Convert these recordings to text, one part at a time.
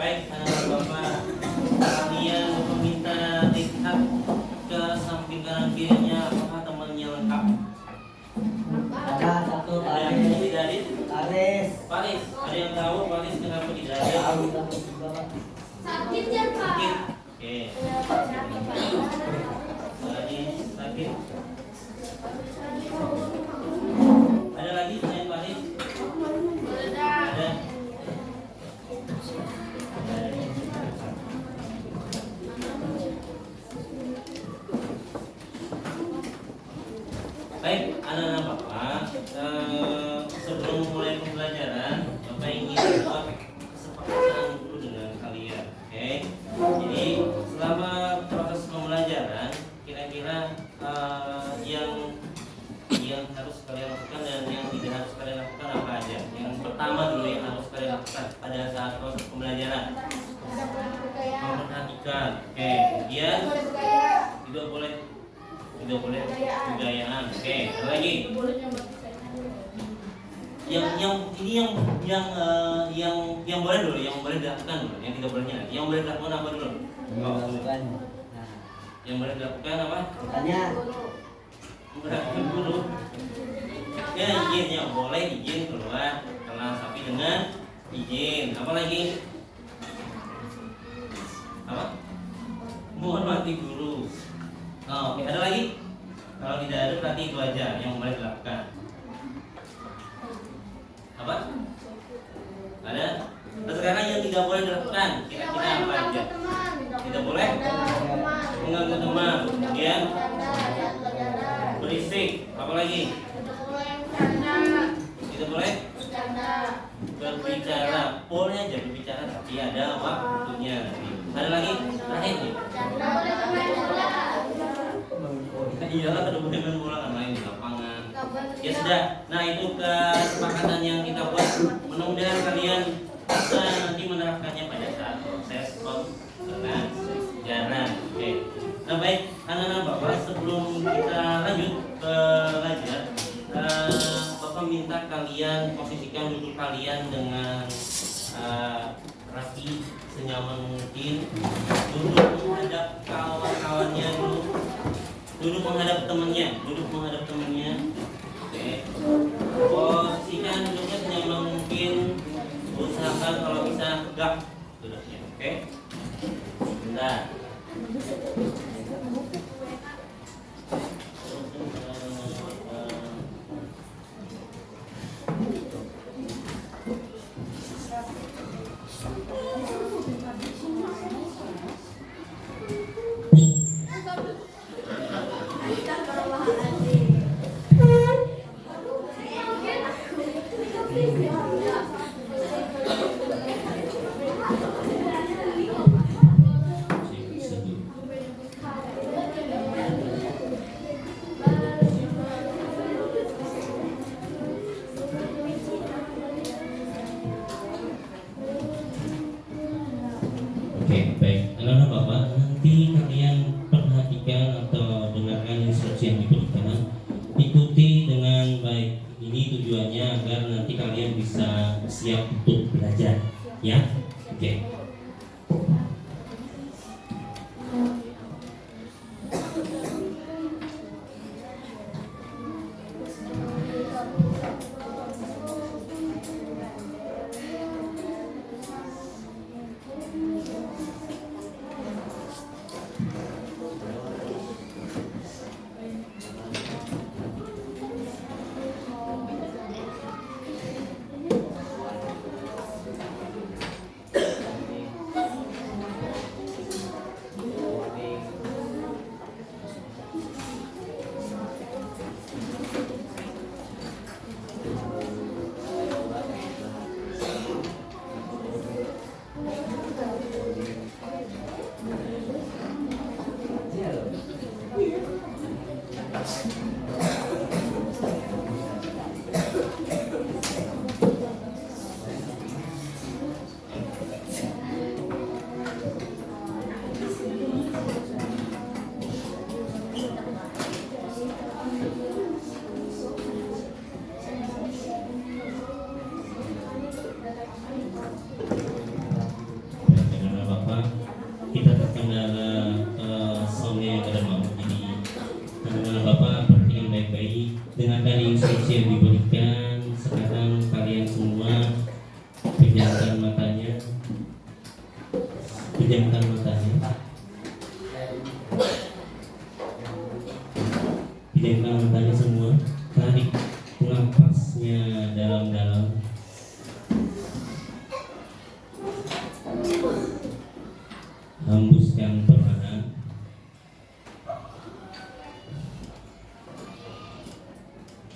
Baik, anak bapak, kalian meminta lihat ke samping kanan kirinya apakah temannya lengkap? Ada satu Ada yang Paris. tidak ada? Paris. Paris, ada yang tahu Paris kenapa tidak ada? Sakit ya Pak. Sakit. Oke. Paris sakit. Ada lagi selain Paris? Ada. Baik, anak-anak bapak, sebelum mulai pembelajaran, bapak ingin buat kesepakatan dulu dengan kalian, oke? Jadi selama proses pembelajaran, kira-kira yang harus kalian lakukan dan yang tidak harus kalian lakukan apa aja? Yang pertama dulu yang harus kalian lakukan pada saat proses pembelajaran, memperhatikan, oke? Kemudian tidak boleh kegayaan. Oke, ada lagi. Yang boleh dulu, yang boleh dilakukan dulu, yang tidak bolehnya. Yang boleh dilakukan apa dulu? Melakukan. Yang boleh dilakukan apa? Tanya. Berlakukan dulu. Ya, izin yang boleh izin keluar kelas tapi dengan izin. Apa lagi? Apa? Menghormati guru. Oh, oke, ada lagi? Kalau tidak ada berarti itu aja yang boleh dilakukan. Apa? Ada? Nah, sekarang yang tidak boleh dilakukan kira-kira apa aja? Tidak boleh mengganggu teman, kemudian berisik, apa lagi? Tidak boleh berbicara, boleh aja berbicara tapi ada waktunya. Ada lagi? Terakhir nih. Iyalah, ada boleh main bola kan main di lapangan. Ya sudah. Nah, itu kesepakatan yang kita buat. Mudah-mudahan kalian bisa nanti menerapkannya pada saat proses pembelajaran. Oke. Nah, baik, anak-anak bapak, sebelum kita lanjut belajar, bapak minta kalian posisikan duduk kalian dengan rapi senyaman mungkin. Duduk menghadap kawan-kawannya dulu. Duduk menghadap temannya. Oke. Posisikan duduknya senyaman mungkin. Usahakan kalau bisa tegak duduknya. Oke. Bentar. Oke, baik. Anak-anak bapak, nanti kalian perhatikan atau dengarkan instruksi yang diberikan. Ikuti dengan baik. Ini tujuannya agar nanti kalian bisa siap untuk belajar, ya. Oke. Pejamkan matanya. Pejamkan matanya semua. Tarik nafasnya dalam-dalam. Hembuskan perlahan.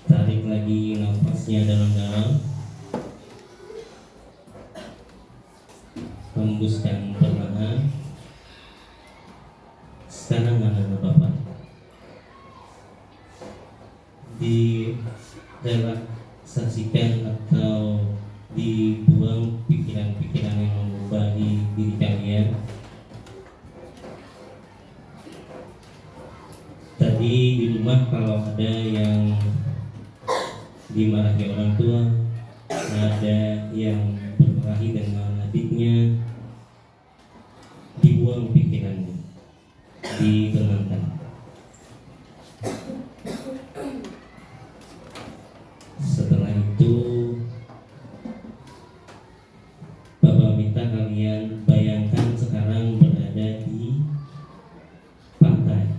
Tarik lagi nafasnya dalam-dalam. Hembuskan perlahan. Sekarang anak Bapak direlaksasikan atau dibuang pikiran-pikiran yang membebangi diri kalian. Tadi di rumah kalau ada yang dimarahi orang tua, ada yang berkelahi dengan adiknya, dibuang pikirannya, ditenangkan. Setelah itu Bapak minta kalian bayangkan sekarang berada di pantai.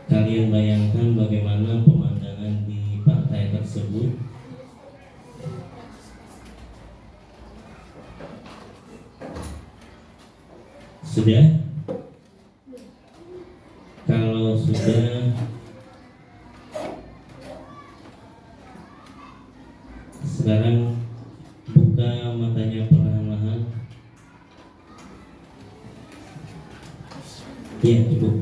Kalian bayangkan bagaimana pemandangan di pantai tersebut. Sudah? Kalau sudah, sekarang buka matanya perlahan-lahan. Ya, cukup.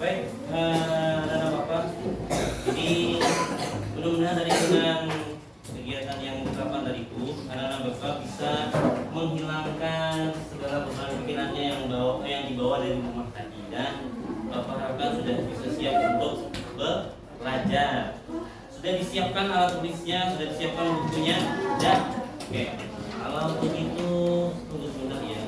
Baik, Nana Bapak, jadi mudah-mudahan dengan kegiatan yang dilakukan dariku, anak-anak Bapak bisa menghilangkan segala beban pikirannya yang dibawa dari rumah tadi, dan Bapak harapkan sudah bisa siap untuk belajar. Sudah disiapkan alat tulisnya, sudah disiapkan bukunya, dan oke. Kalau begitu tunggu sebentar ya.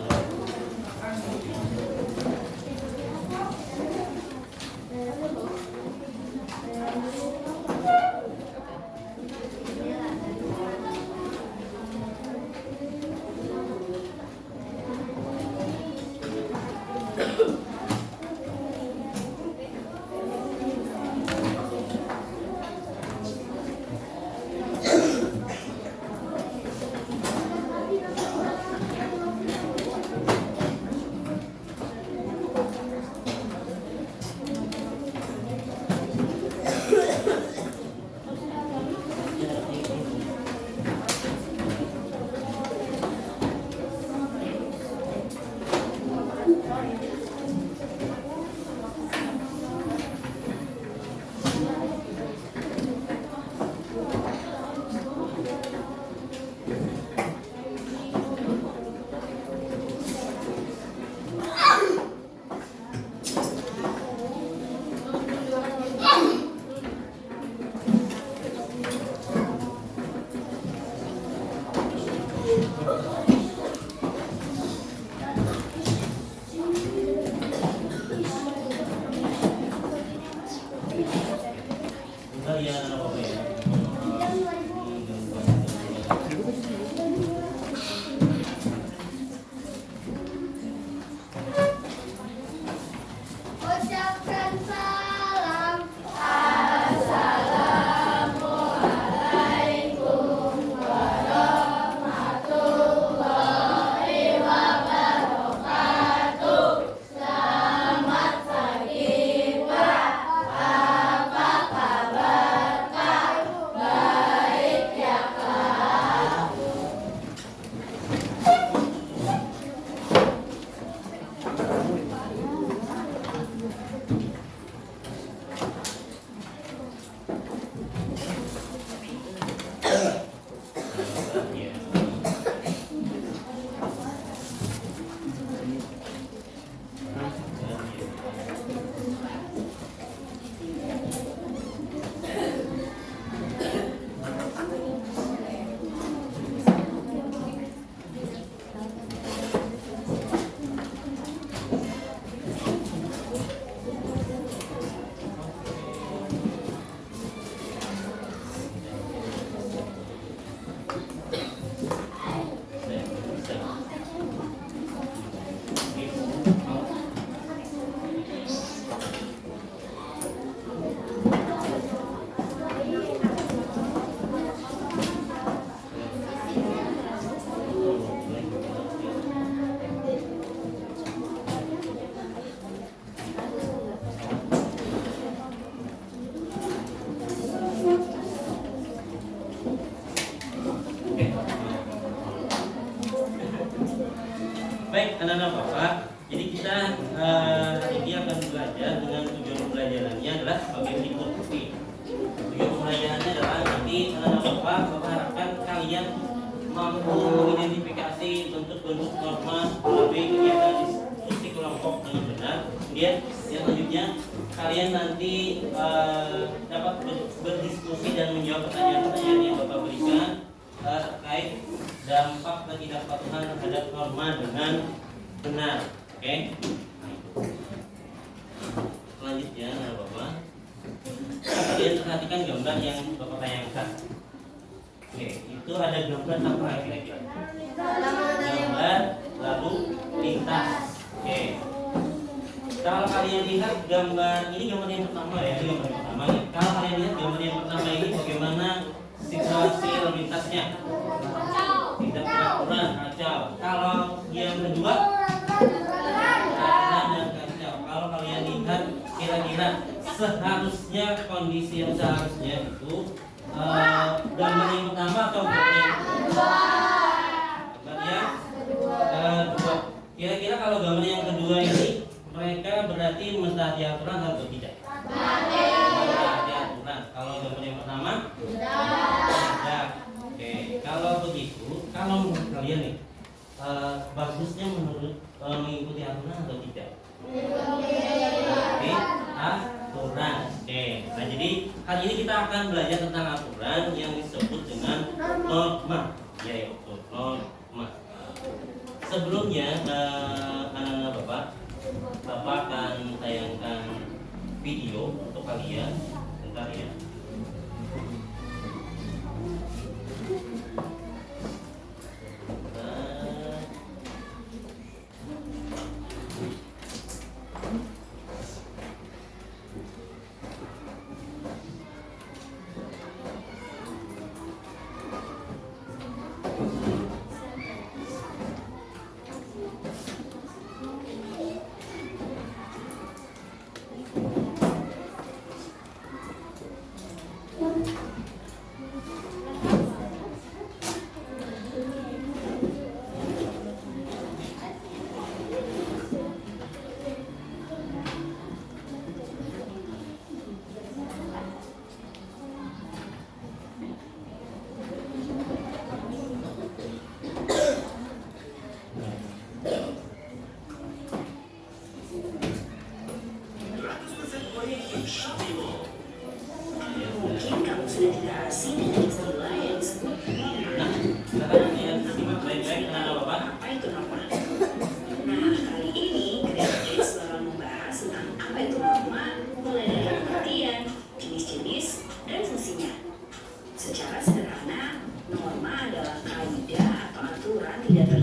baik anak-anak Bapak, jadi kita ini akan belajar dengan tujuan pembelajarannya adalah sebagai berikut. Tujuan pembelajarannya adalah nanti anak-anak Bapak harapkan kalian mampu mengidentifikasi bentuk-bentuk norma melalui kegiatan diskusi kelompok dengan benar. Kemudian yang selanjutnya kalian nanti dapat berdiskusi dan menjawab pertanyaan-pertanyaan yang Bapak berikan terkait dampak ketidakpatuhan terhadap norma dengan benar. Oke? Selanjutnya, Bapak, kalian perhatikan gambar yang Bapak tayangkan. Oke, itu ada gambar apa kira-kira? Gambar lalu lintas. Oke. Kalau kalian lihat gambar ini, gambar yang pertama ya, ini gambar yang pertama. Kalau kalian lihat gambar yang pertama ini, bagaimana situasi lalu lintasnya? Tidak beraturan, kacau. Kalau yang kedua, beraturan dan kacau. Kalau kalian lihat kira-kira seharusnya kondisi yang seharusnya itu gambar yang pertama atau gambar yang kedua? Gambar yang kedua. Kira-kira kalau gambar yang kedua ini mereka berarti mentaati aturan atau tidak? Mentaati aturan. Kalau gambar yang pertama? Tidak. Oke. Kalau begitu, kalau menurut kalian nih bagusnya menurut mengikuti aturan atau tidak? Mengikuti aturan. Oke. Nah, jadi hari ini kita akan belajar tentang aturan yang disebut dengan norma. Ya, betul. Norma. Sebelumnya, anak-anak Bapak akan tayangkan video untuk kalian. Bentar ya.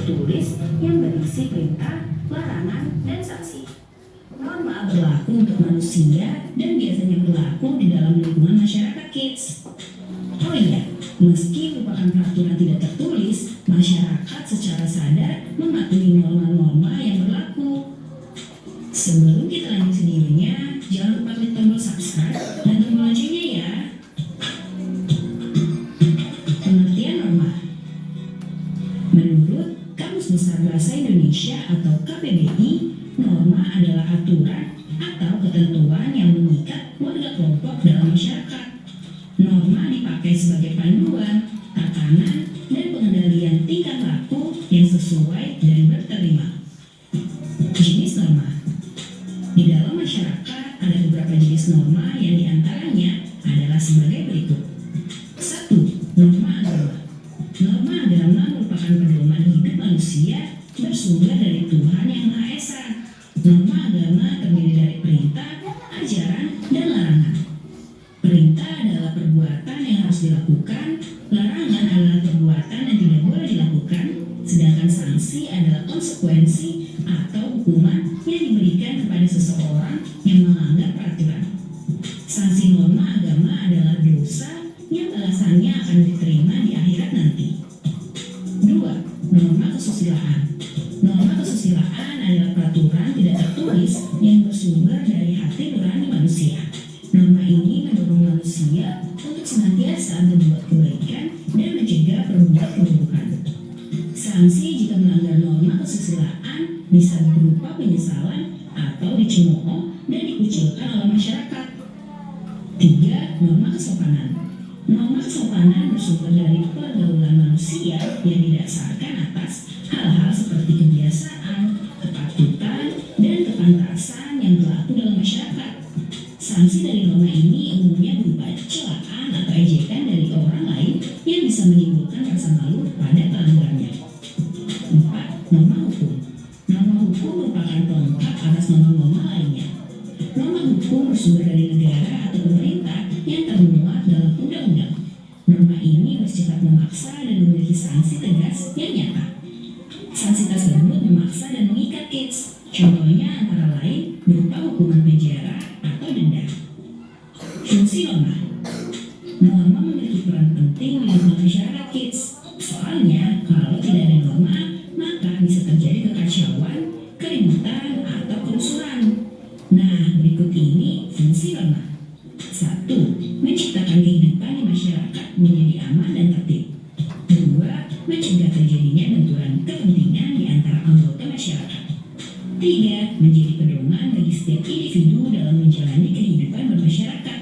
tertulis yang berisi perintah, larangan, dan sanksi. Norma berlaku untuk manusia dan biasanya berlaku di dalam lingkungan masyarakat kids. Oh iya, meski merupakan peraturan tidak tertulis, masyarakat secara sadar mematuhi norma-norma yang berlaku. Sebelum kita lanjut videonya, jangan lupa klik tombol subscribe dan tombol loncengnya ya. Pengertian norma. Menurut Kamus Besar Bahasa Indonesia atau KBBI, norma adalah aturan atau ketentuan yang mengikat warga kelompok dalam masyarakat. Norma dipakai sebagai panduan, tatanan, dan pengendalian tingkah laku yang sesuai dan berterima. Jenis norma. Di dalam masyarakat ada beberapa jenis norma yang diantaranya adalah sebagai berikut. 1. Norma agama. Norma agama merupakan pedoman hidup manusia bersumber dari Tuhan Yang Maha Esa. Norma agama terdiri dari perintah, ajaran, dan larangan. Perintah adalah perbuatan yang harus dilakukan, larangan adalah perbuatan yang tidak boleh dilakukan, sedangkan sanksi adalah konsekuensi atau hukuman yang diberikan kepada seseorang yang melanggar peraturan. Sanksi norma agama adalah dosa yang balasannya akan diterima di akhirat nanti. 2. Norma kesusilaan. Norma kesusilaan adalah peraturan tidak tertulis yang bersumber dari hati nurani manusia. Norma ini mendorong manusia untuk senantiasa berbuat kebaikan dan mencegah perbuatan keburukan. Sanksi jika melanggar norma kesusilaan bisa berupa penyesalan atau dicemooh dan dikucilkan oleh masyarakat. 3. Norma kesopanan. Norma kesopanan bersumber dari pergaulan manusia yang didasarkan atas hal-hal seperti kebiasaan, kepatutan, dan kepantasan yang berlaku dalam masyarakat. Sanksi dari norma ini umumnya berupa celaan atau ejekan dari orang lain yang bisa menimbulkan rasa malu pada pelanggarnya. 4. Norma hukum. Norma hukum merupakan pelengkap atas norma-norma lainnya. Norma hukum bersumber dari negara atau pemerintah yang termuat dalam undang-undang. Norma ini bersifat memaksa dan memiliki sanksi tegas yang nyata. Sanksi tersebut memaksa dan mengikat kids. Contohnya antara lain berupa hukuman penjara atau denda. Fungsi norma. Norma memiliki peran penting di lingkungan masyarakat kids. Soalnya kalau tidak ada norma, maka bisa terjadi kekacauan, keributan, atau kerusuhan. Nah, berikut ini fungsi norma. 1. Menciptakan kehidupan di masyarakat menjadi aman dan tertib. 2. Mencegah terjadinya benturan kepentingan di antara anggota masyarakat. 3. Menjadi pedoman bagi setiap individu dalam menjalani kehidupan bermasyarakat.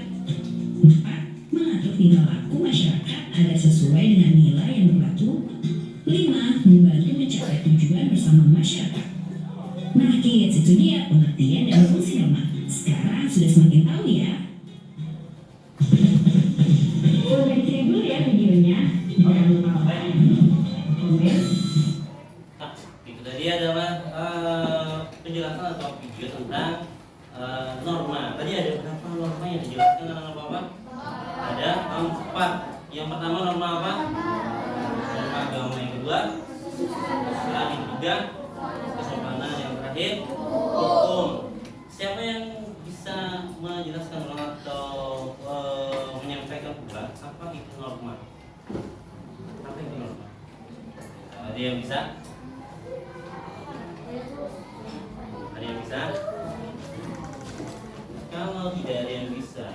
4. Mengatur tingkah laku masyarakat agar sesuai dengan nilai yang berlaku. 5. Membantu mencapai tujuan bersama masyarakat. Nah kids, itu dia pengertian dan fungsi norma. Sekarang sudah semakin tahu ya. Sampai di sini dulu ya videonya. Jangan lupa like, komen. Nah, itu tadi adalah penjelasan atau video tentang norma. Tadi ada berapa norma yang dijelaskan anak Bapak? Ada 4. Yang pertama norma apa? Norma agama. Yang kedua, kesusilaan. Yang ketiga, kesopanan. Yang terakhir, hukum. Siapa yang bisa menjelaskan atau menyampaikan pula apa itu norma? Apa itu norma? Ada yang bisa? Ada yang bisa? Kalau tidak ada yang bisa,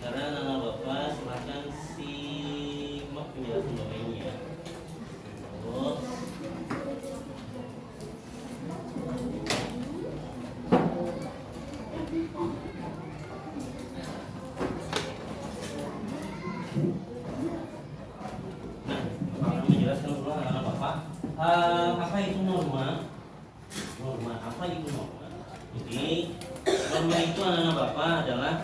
karena anak Bapak silakan simak penjelasan Bapak ini ya. Terus akan menjelaskan dulu anak Bapak apa itu norma. Norma, apa itu norma? Jadi norma itu anak Bapak adalah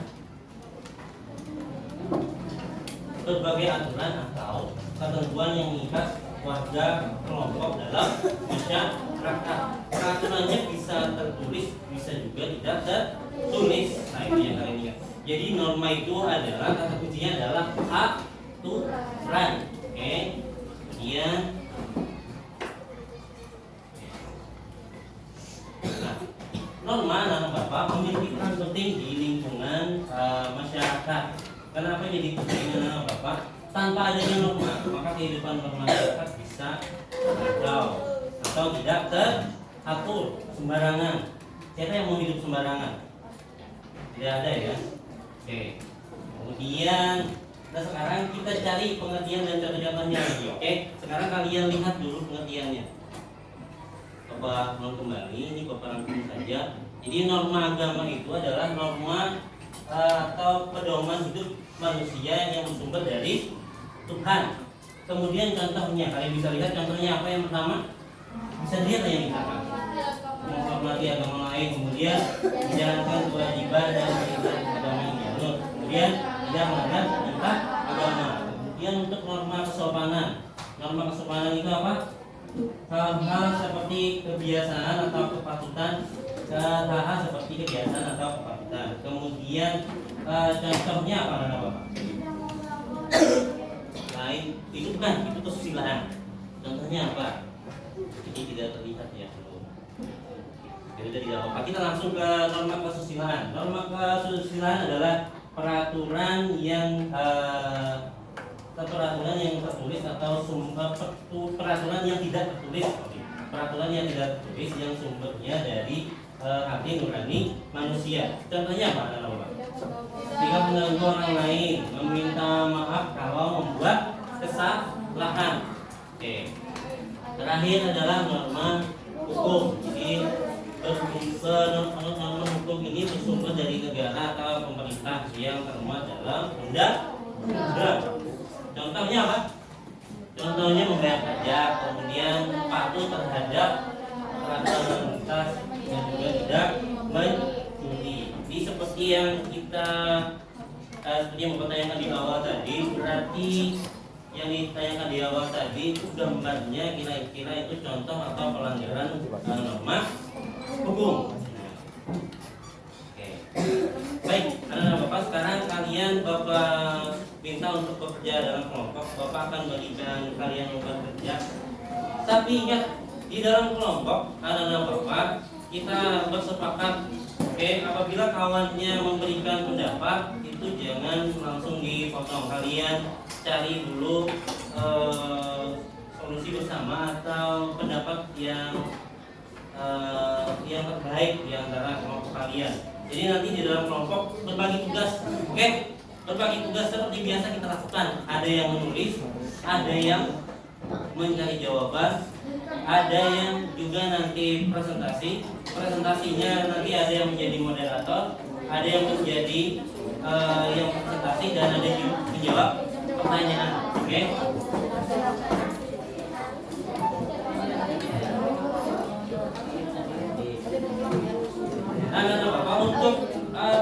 berbagai aturan atau ketentuan yang mengikat warga kelompok dalam masyarakat. Peraturannya bisa tertulis, bisa juga tidak tertulis. Nah itu yang kalian ingat. Jadi norma itu adalah kata kuncinya adalah aturan. Oke. Kemudian norma anak Bapak memiliki peran penting di lingkungan masyarakat. Kenapa jadi penting anak Bapak? Tanpa adanya norma, maka kehidupan bermasyarakat bisa kacau atau tidak teratur sembarangan. Siapa yang mau hidup sembarangan? Tidak ada ya. Oke. Kemudian, nah sekarang kita cari pengertian dan contoh-contohnya lagi. Oke. Sekarang kalian lihat dulu pengertiannya. Bapak ulang kembali, ini Bapak rangkum saja. Jadi norma agama itu adalah norma atau pedoman hidup manusia yang bersumber dari Tuhan. Kemudian contohnya, kalian bisa lihat contohnya apa yang pertama? Bisa lihat yang misalkan menghormati agama lain, kemudian menjalankan kewajiban dan perintah agama yang dianut, kemudian tidak melanggar perintah agama. Kemudian untuk norma kesopanan, norma kesopanan itu apa? Hal-hal seperti kebiasaan atau kepatutan, hal-hal seperti kebiasaan atau kepatutan. Kemudian contohnya apa Bapak? Lain itu bukan, itu kesusilaan. Contohnya apa? Ini tidak terlihat ya. Jadi tidak apa-apa. Kita langsung ke norma kesusilaan. Norma kesusilaan adalah peraturan yang tertulis atau peraturan yang tidak tertulis. Peraturan yang tidak tertulis yang sumbernya dari hati nurani manusia. Contohnya apa Bapak? Jika mengganggu orang lain, meminta maaf kalau membuat kesalahan. Oke. Terakhir adalah norma hukum. Jadi norma hukum ini bersumber dari negara atau pemerintah yang termuat dalam undang-undang. Contohnya apa? Contohnya membayar pajak, kemudian patuh terhadap peraturan lalu lintas dan juga tidak mencuri. Jadi seperti yang kita seperti yang pertanyakan di awal tadi, berarti yang ditanyakan di awal tadi itu gambarnya kira-kira itu contoh atau pelanggaran norma hukum. Oke. Baik, anak-anak Bapak, sekarang kalian Bapak minta untuk bekerja dalam kelompok. Bapak akan berikan kalian yang bekerja. Tapi ingat, di dalam kelompok anak-anak Bapak kita bersepakat. Oke, apabila kawannya memberikan pendapat itu jangan langsung dipotong. Kalian cari dulu solusi bersama atau pendapat yang terbaik di antara kelompok kalian. Jadi nanti di dalam kelompok berbagi tugas. Oke, berbagi tugas seperti biasa kita lakukan. Ada yang menulis, ada yang mencari jawaban, ada yang juga nanti presentasi. Presentasinya nanti ada yang menjadi moderator, ada yang menjadi yang presentasi, dan ada yang menjawab pertanyaan. Oke. Nah, Bapak, untuk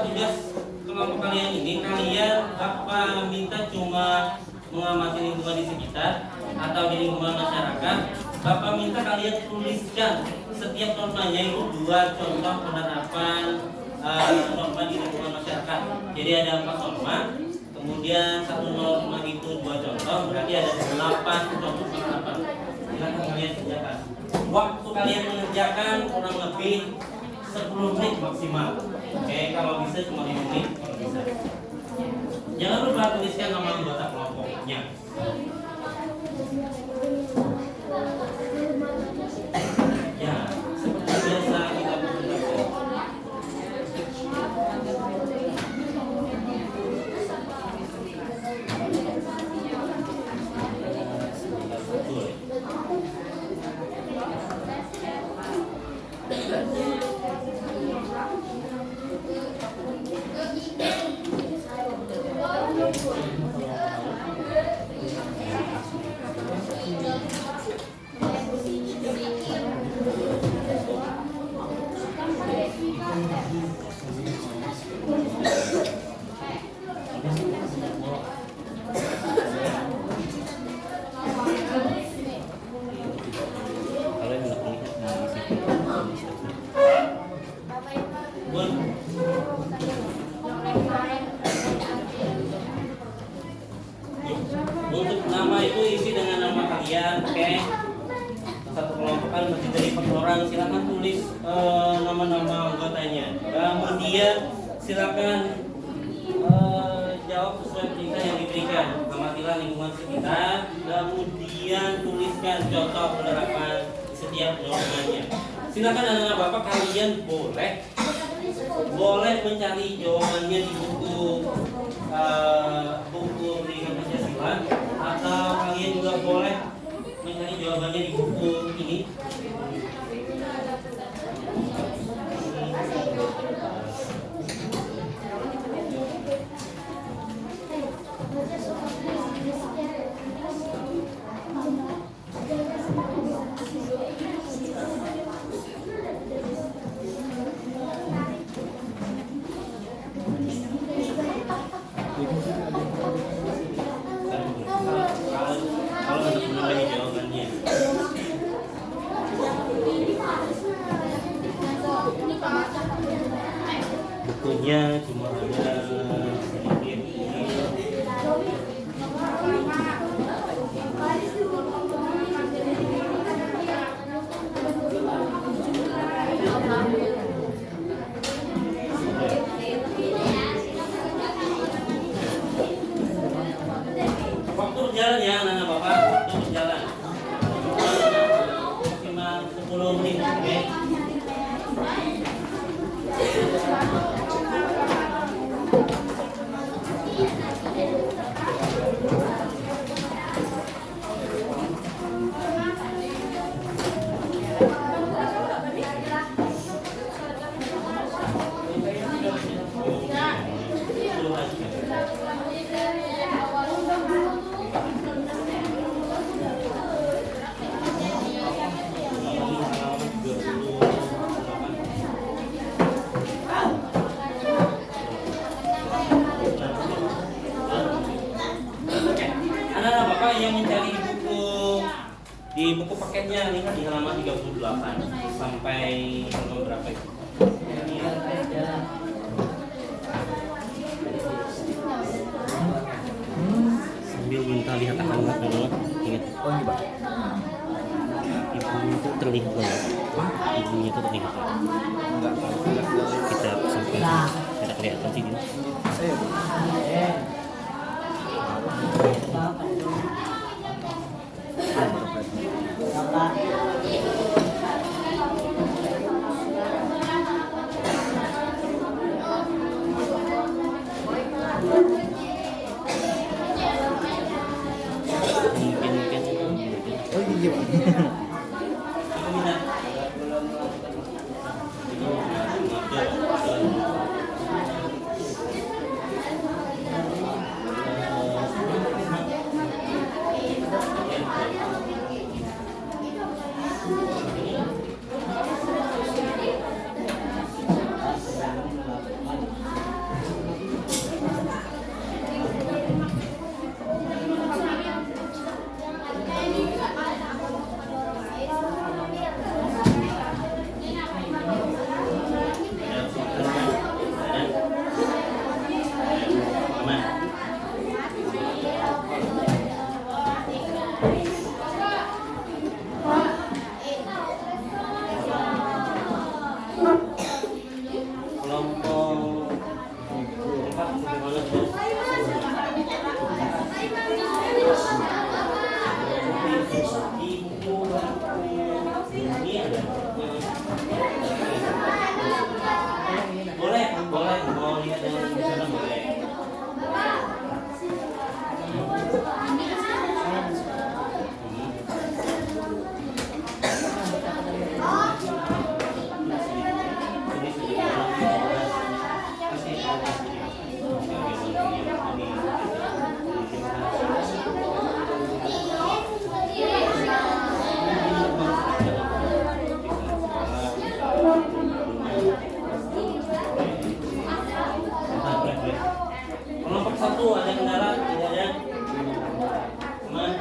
tugas kelompok kalian ini, kalian Bapak minta cuma mengamati lingkungan di sekitar atau di lingkungan masyarakat. Bapak minta kalian tuliskan setiap normanya itu 2 contoh penerapan norma di lingkungan masyarakat. Jadi ada 4 norma, kemudian 1 norma itu 2 contoh, berarti ada 8 contoh penerapan. Silakan kalian kerjakan. Waktu kalian mengerjakan kurang lebih 10 menit maksimal. Oke, kalau bisa cuma 5 menit kalau bisa. Jangan lupa tuliskan nama anggota kelompoknya. Ya, seperti biasa kita berbicara. Untuk nama itu isi dengan nama kalian, oke? Satu kelompok kan masih dari 4 orang, silakan tulis nama-nama anggotanya. Kemudian silakan jawab sesuai perintah yang diberikan. Amatilah lingkungan sekitar, kemudian tuliskan contoh penerapan setiap normanya. Silakan anak-anak Bapak, kalian boleh mencari jawabannya di buku pendidikan Pancasila, atau kalian juga boleh mencari jawabannya di buku ini. Kalau untuk menambahi jawabannya. Bukunya cuma ada sedikit. Waktu berjalan ya anak-anak Bapak, waktu berjalan maksimal 10 menit, oke? yang mencari di buku paketnya, lihat di halaman 38 sampai halaman berapa itu? Sambil minta lihat alamat dulu, ingat. Oh ini Pak. Ibunya itu terlihat banget. Ibunya itu terlihat. Kita sampai tidak kelihatan sih dia. Oh iya Pak. Boleh, mau lihat yang di sana boleh. Kelompok 1 ada kendala tidak ada? Aman?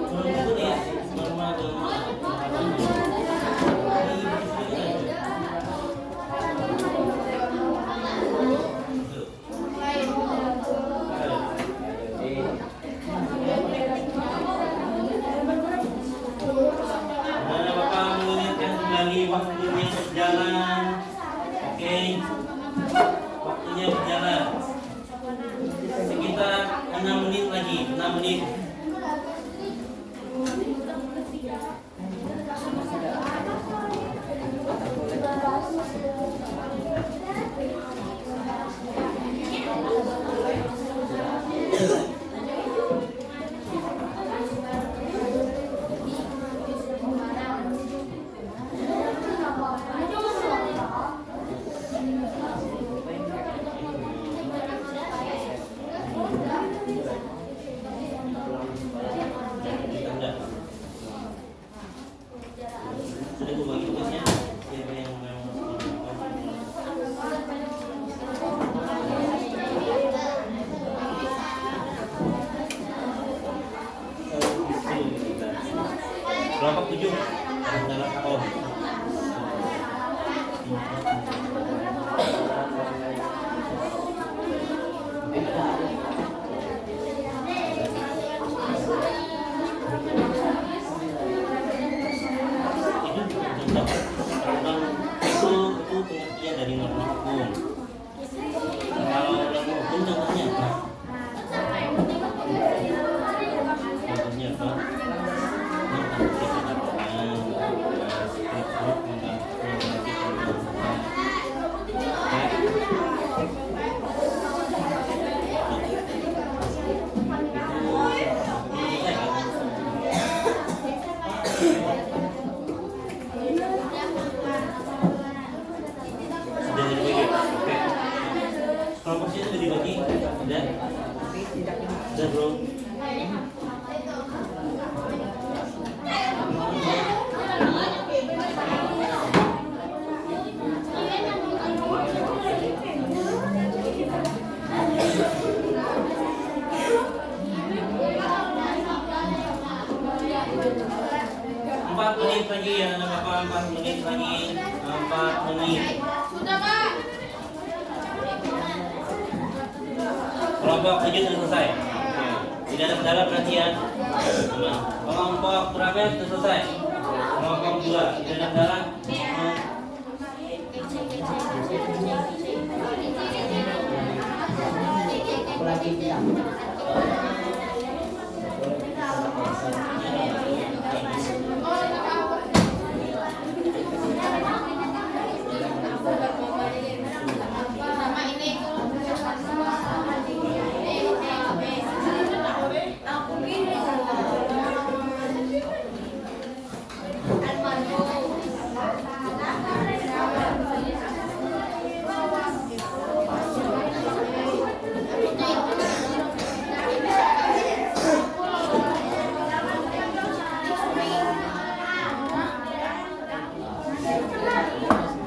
Belum itu ya, normal. Mana Bapak mengingatkan kembali waktunya berjalan. Oke, waktunya berjalan sekitar 6 menit lagi, 6 menit. Sudah gue bagi tugasnya. Siapa yang mau? Kelompok 7 adalah KO. Itu pengertian dari norma hukum. Kalau norma hukum contohnya apa? Contohnya apa? Sudah dibagi? Oke. Kelompok sini sudah dibagi? Sudah? Sudah bro? 4 menit. Kelompok 7 sudah selesai. Tidak ada kendala berarti ya. Kelompok berapa sudah selesai? Kelompok 2 tidak ada kendala.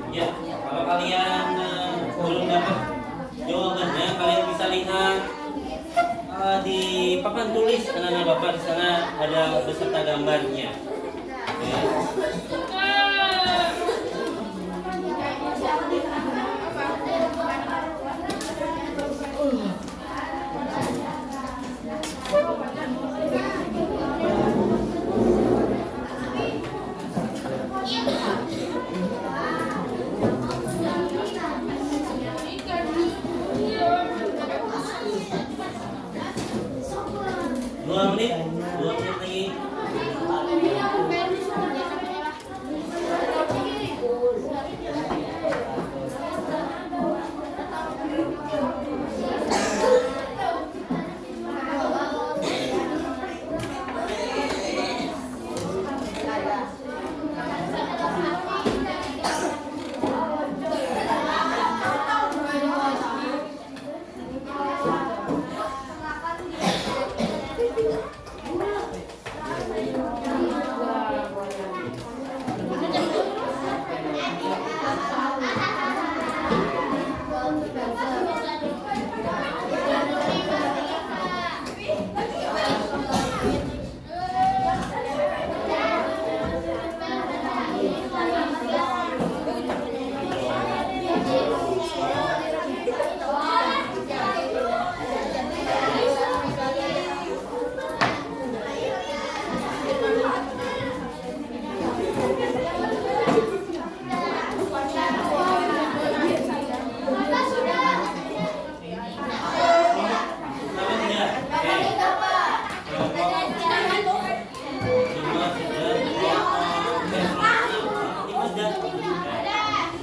Ya, kalau kalian belum dapat jawabannya, kalian bisa lihat di papan tulis anak-anak bapak di sana ada beserta gambarnya. Ya. Dua menit lagi.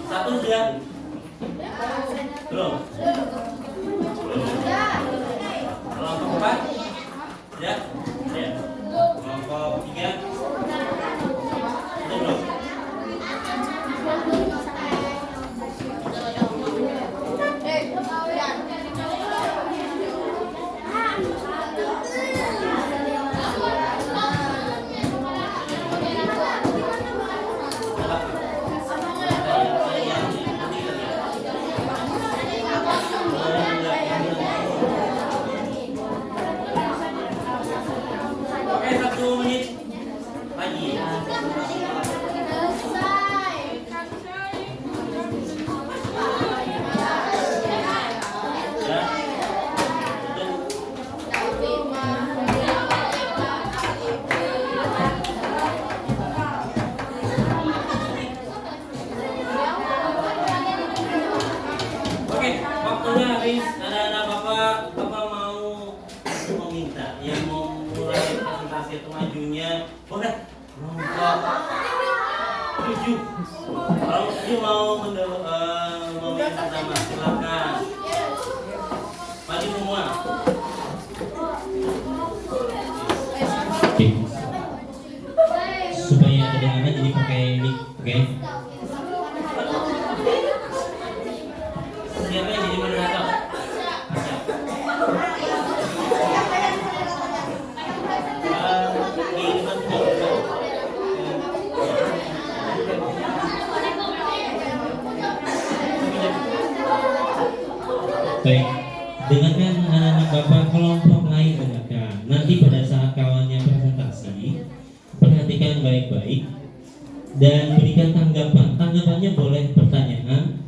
Satu sudah? Belum? Kelompok 4? Sudah? Sudah. Kelompok 3? Sudah belum? Oke, 1 menit lagi. Ya. Oke, waktunya habis. Anak-anak bapak mau meminta yang mau mulai presentasi atau majunya, boleh. Kelompok 7. Kalau 7 mau meminta pertama, silakan. Maju semua. Oke. Supaya kedengaran jadi pakai mic, oke? Siapa yang jadi moderator? Baik, dengarkan anak-anak bapak, kelompok lain dengarkan. Nanti pada saat kawannya presentasi, perhatikan baik-baik dan berikan tanggapan. Tanggapannya boleh pertanyaan,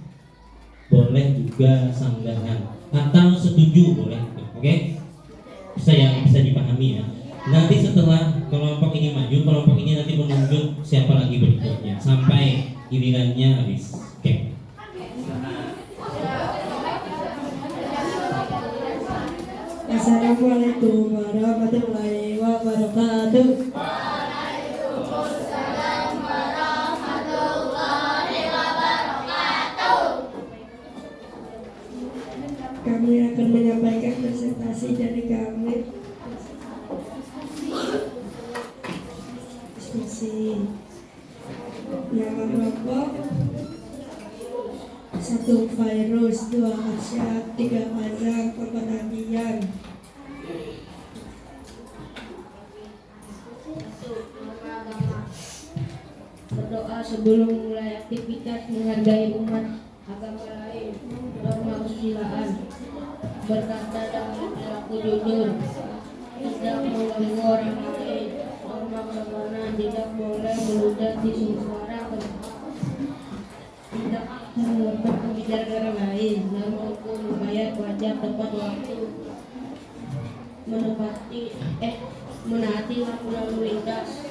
boleh juga sanggahan, atau setuju boleh. Oke? Bisa dipahami ya. Nanti setelah kelompok ini maju, kelompok ini nanti menunjuk siapa lagi berikutnya sampai gilirannya habis. Oke. Assalamualaikum warahmatullahi wabarakatuh. Kami akan menyampaikan presentasi dari kami. Diskusi nama kelompok: 1 virus, 2 khasiat, 3 panjang keperhatian. Berdoa sebelum mulai aktivitas, menghargai umat agama lain, norma kesusilaan, berkata dan berperilaku jujur, tidak mengganggu orang lain, norma kesopanan, tidak boleh meludah di suara, tidak mengutuk pembicaraan orang lain, norma hukum, membayar pajak tepat waktu, menaati lalu lintas.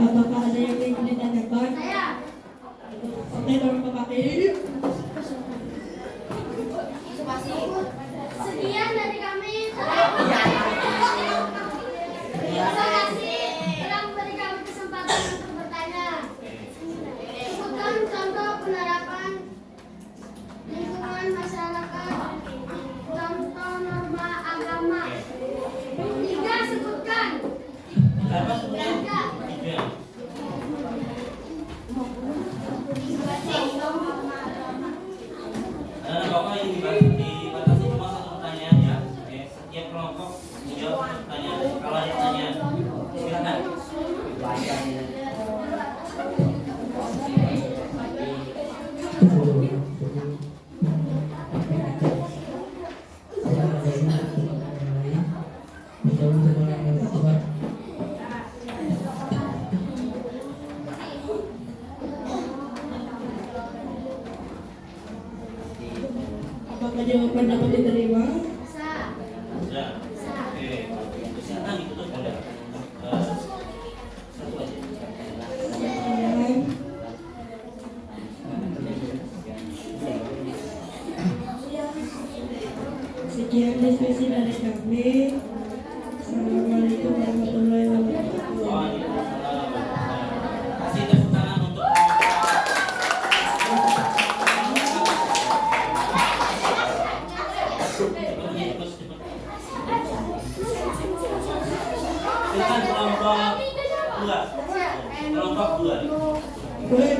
Apakah ada yang ingin ditanyakan? Oke, dorong ke kaki. Sekian dari kami. Terima kasih telah memberi kami kesempatan untuk bertanya. Sebutkan contoh penerapan lingkungan masyarakat, contoh norma agama. 3 sebutkan. Apa sebenarnya? Bapak ini dibatasi cuma 1 pertanyaan ya. Oke, setiap kelompok menjawab 1 pertanyaan. Kalau ada pertanyaan, silakan. Apakah jawaban dapat diterima? Bisa. Sudah. Oke. Silakan ditutup boleh. Satu aja. Sekian. Sekian diskusi dari kami. Assalamualaikum warahmatullahi wabarakatuh. Waalaikumsalam. Kasih tepuk tangan untuk silakan kelompok 2. Kelompok 2. Boleh.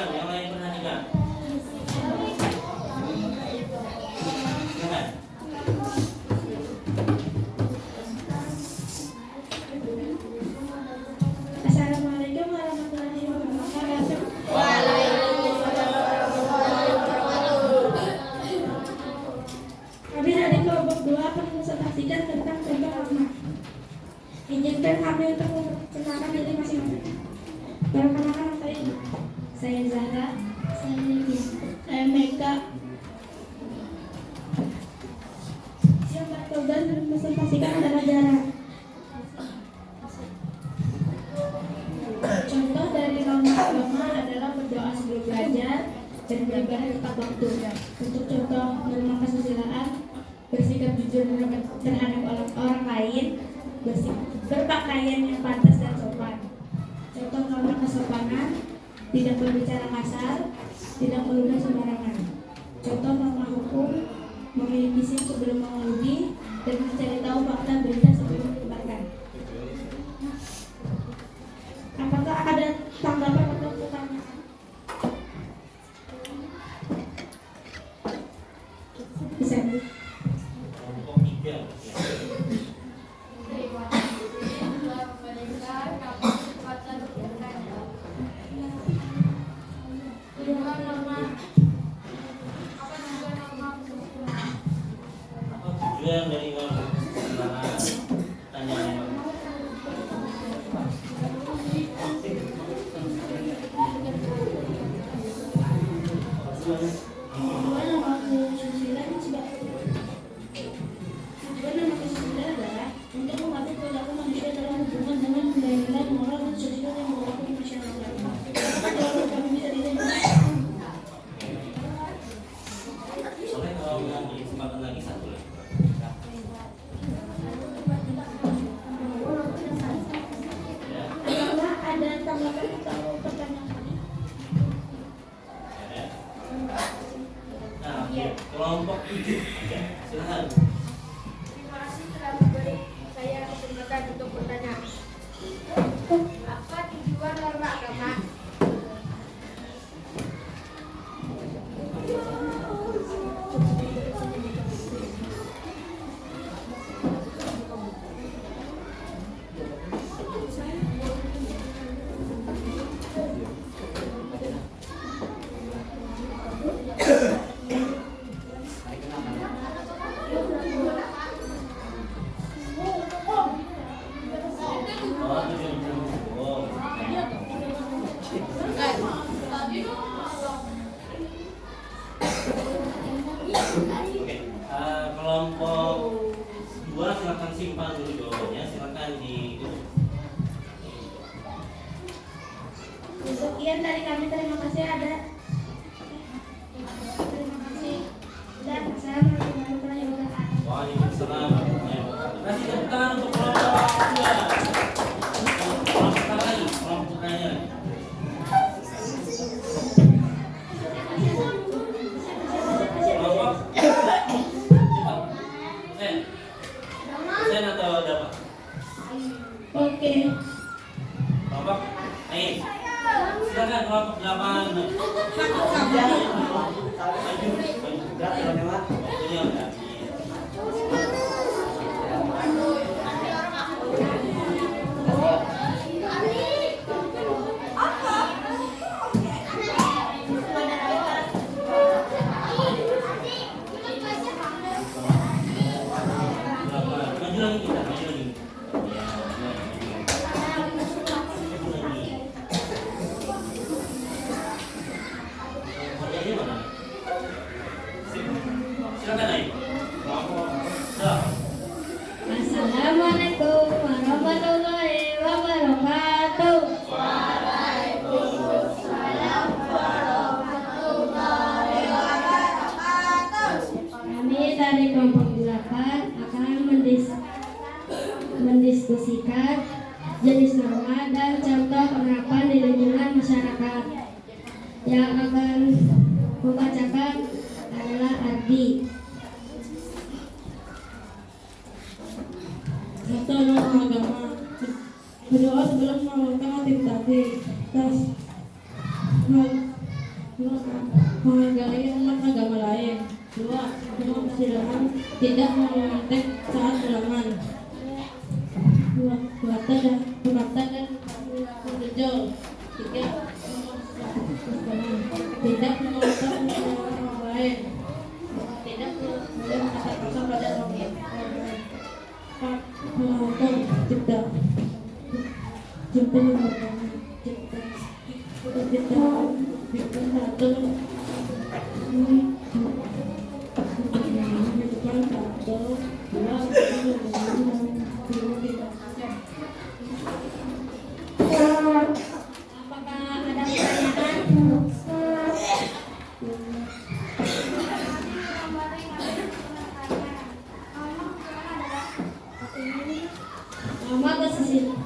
Yang lain perhatikan. Silakan. Assalamualaikum warahmatullahi wabarakatuh. Kami dari kelompok 2 akan mempresentasikan tentang contoh norma. Izinkan kami untuk memperkenalkan diri masing-masing. Perkenalkan nama saya Ibu. Saya Zahra. Saya Lydia. Saya Meka. Yang bertugas mempresentasikan adalah jarak. Contoh dari norma agama adalah berdoa sebelum belajar dan beribadah tepat waktu. Untuk contoh norma kesusilaan, bersikap jujur terhadap orang lain, berpakaian yang pantas dan sopan. Contoh norma kesopanan, tidak berbicara kasar, tidak meludah sembarangan. Contoh norma hukum, memiliki SIM sebelum mengemudi dan mencari tahu fakta berita sebelum menyebarkan. Apakah ada tanggapan atau pertanyaan? bisa Bu. Kelompok 3 ya. Apa tujuan dari norma keseimbangan? Tanya Tujuan norma kesusilaan adalah untuk mengatur perilaku manusia dalam hubungan dengan nilai-nilai moral dan sosial yang berlaku di masyarakat. Kalau kami bisa diterima. boleh kalau mau beri kesempatan lagi satu lagi. Ya. Apakah ada tanggapan atau pertanyaan? Ya. Nah, oke. Kelompok 7 ya, silakan. Terima kasih telah memberi saya kesempatan untuk bertanya. Apa tujuan norma agama? Oh, tujuan hukum. Oke, kelompok 2 silakan simpan dulu jawabannya, silakan ditutup. Sekian dari kami, terima kasih ada. Terima kasih. Dan assalamualaikum warahmatullahi wabarakatuh. Waalaikumsalam warahmatullahi wabarakatuh. Kasih tepuk tangan untuk kelompok 2. Kelompok lagi, kelompok tanya. Kelompok Sen atau dapat? Oke. Kelompok Ain. Silakan kelompok 8. Waktunya udah habis. Maju lagi kita, maju lagi. Ya, maju lagi. Kerjanya mana? Silakan Ain. Assalamualaikum warahmatullahi wabarakatuh. Kami dari kelompok 8 akan mendiskusikan jenis norma dan contoh penerapan di lingkungan masyarakat. Yang akan membacakan adalah Ardi. Satu norma agama. Berdoa sebelum melakukan aktivitas. Tas. Menghargai umat agama lain. 2. Kemudian tidak memantek saat ulangan. 2. Berkata dan berjol. 3. Tidak menonton orang lain. Tidak boleh mengatakan kasar pada orang lain. 4. Melakukan cipta. Cipta melakukan cipta. Cipta bikin satu. Apakah ada pertanyaan? Norma kesusilaan.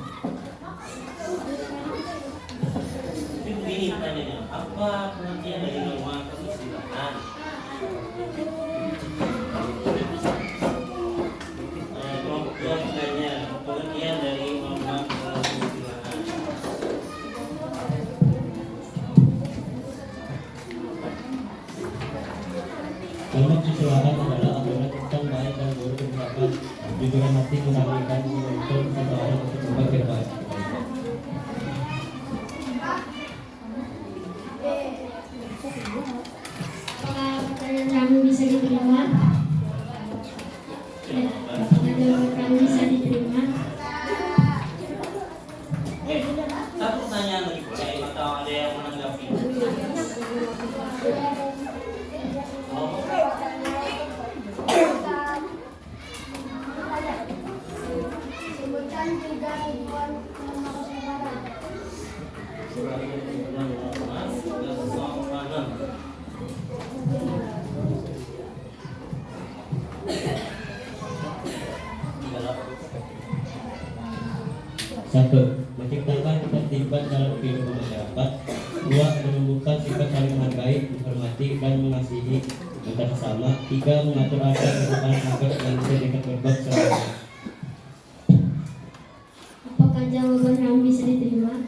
Jadi begini pertanyaannya, apa pengertian dari norma kesusilaan? 1. Menciptakan ketertiban dalam kehidupan masyarakat. 2. Menumbuhkan sikap saling menghargai, menghormati, dan mengasihi antar sesama. 3. Mengatur agar kehidupan agar manusia dapat berbuat selama. Apakah jawaban yang bisa diterima?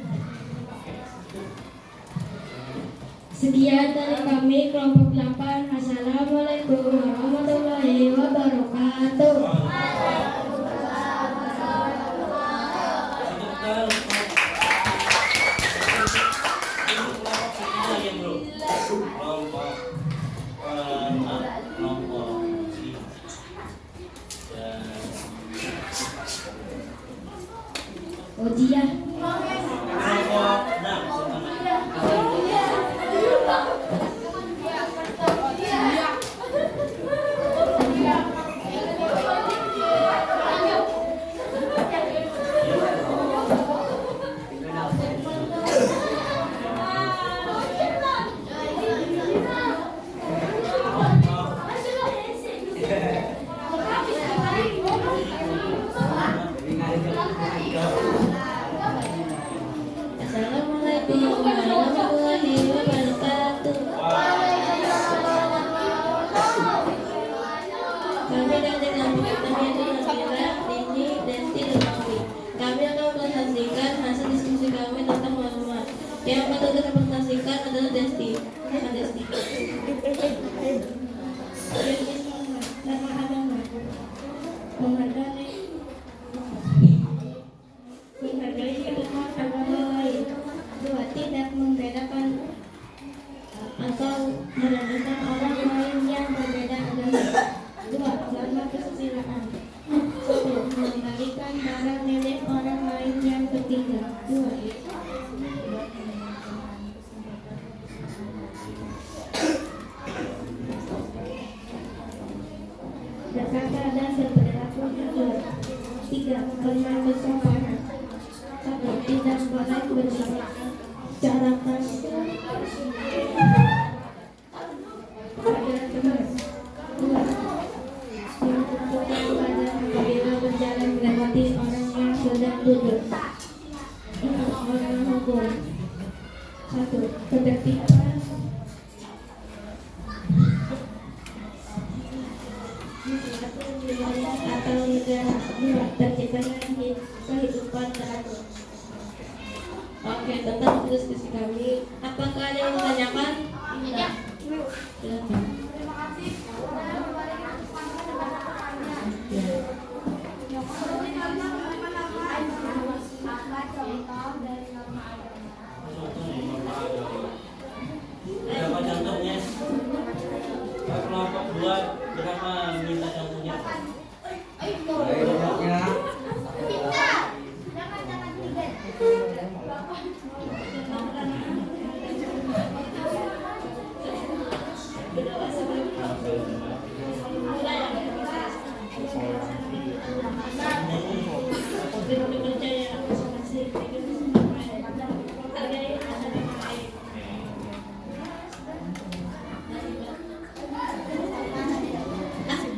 Sekian dari kami kelompok 8. Assalamualaikum warahmatullahi wabarakatuh. Ujian. Assalamualaikum warahmatullahi wabarakatuh. Kami dari kelompok Nabila, Dini, Desti, dan Mawi. Kami akan presentasikan hasil diskusi kami tentang maklumat. Yang patut dipresentasikan adalah Desti. Desti. Menghargai kehidupan agama lain. 2. Tidak membedakan atau merendahkan orang lain yang berbeda agama. 2. Melarang kesusilaan. 1. Mengembalikan barang milik orang lain yang tertinggal. 2. Berkata dan berperilaku jujur. 3. Berkesopanan. 1. Tidak boleh berbicara cara keras pada teman. 2. Mengumpulkan badan apabila berjalan melewati orang yang sedang duduk. 4. Orang hukum. 1. Ketertiban wilayah atau negara. 2. Terciptanya kehidupan teratur. Oke, tentang diskusi kami, apakah ada yang ditanyakan? Tidak. Silakan. Terima kasih. Apa contoh dari norma agama? Berapa contohnya? Kelompok 2 berapa minta contohnya?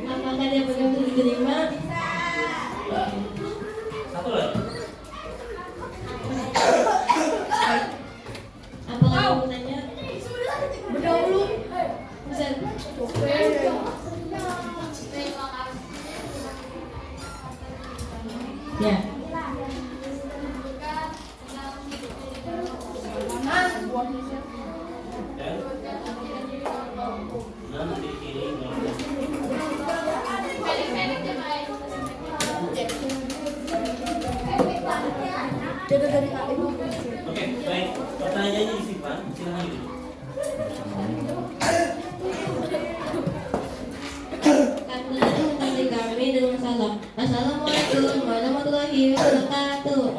Apakah dia pegang diterima? Satu lagi. Apakah kamu tanya? Berdahulu. Bisa. Ya. Dan di kiri. Oke, baik. Pertanyaannya disimpan. Silakan dulu. Kami dengan salam. Assalamualaikum warahmatullahi wabarakatuh.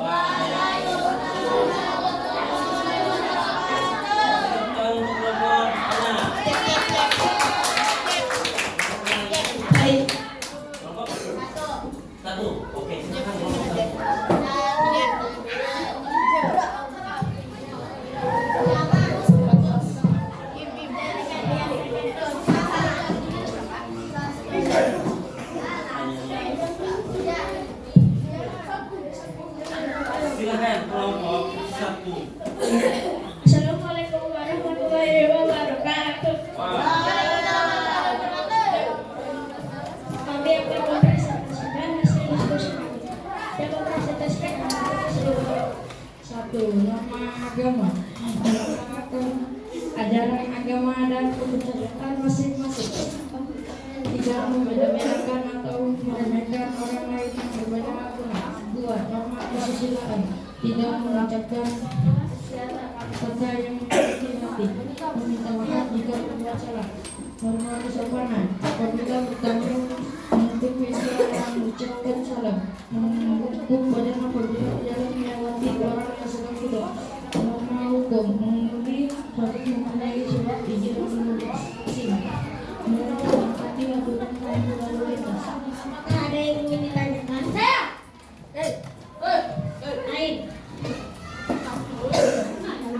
Baik. Satu. Oke, silakan kelompok 1. agama, melaksanakan ajaran agama dan kepercayaan masing-masing, tidak membeda-bedakan atau meremehkan orang lain yang berbeda agama. 2. Norma kesusilaan, tidak mengucapkan kata yang menyakiti hati, meminta maaf jika berbuat salah. Norma kesopanan, apabila bertamu untuk bisa mengucapkan salam, mengukuh badan apabila jalan melewati orang yang sedang duduk. Norma hukum, mengemudi harus mempunyai surat izin mengemudi SIM. Norma mengikuti aturan lalu lintas. Apakah ada yang ingin ditanyakan? Saya. Lain.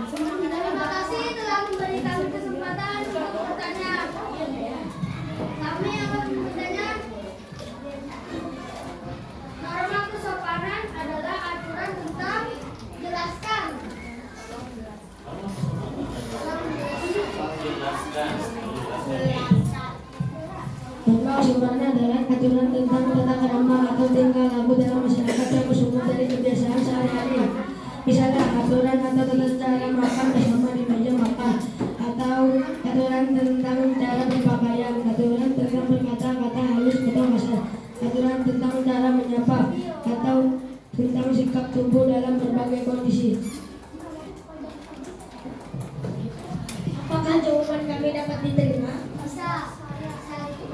Terima kasih telah memberi kami kesempatan untuk bertanya. Kami akan bertanya. Norma kesopanan adalah aturan tentang jelaskan. Norma kesopanan adalah aturan tentang tata krama atau tingkah laku dalam masyarakat yang bersumber dari kebiasaan sehari-hari. Misalnya aturan atau tata cara makan bersama di meja makan, atau aturan tentang cara berpakaian, aturan tentang berkata-kata halus atau kasar, aturan tentang cara menyapa, atau tentang sikap tubuh dalam berbagai kondisi. Apakah jawaban kami dapat diterima? Bisa.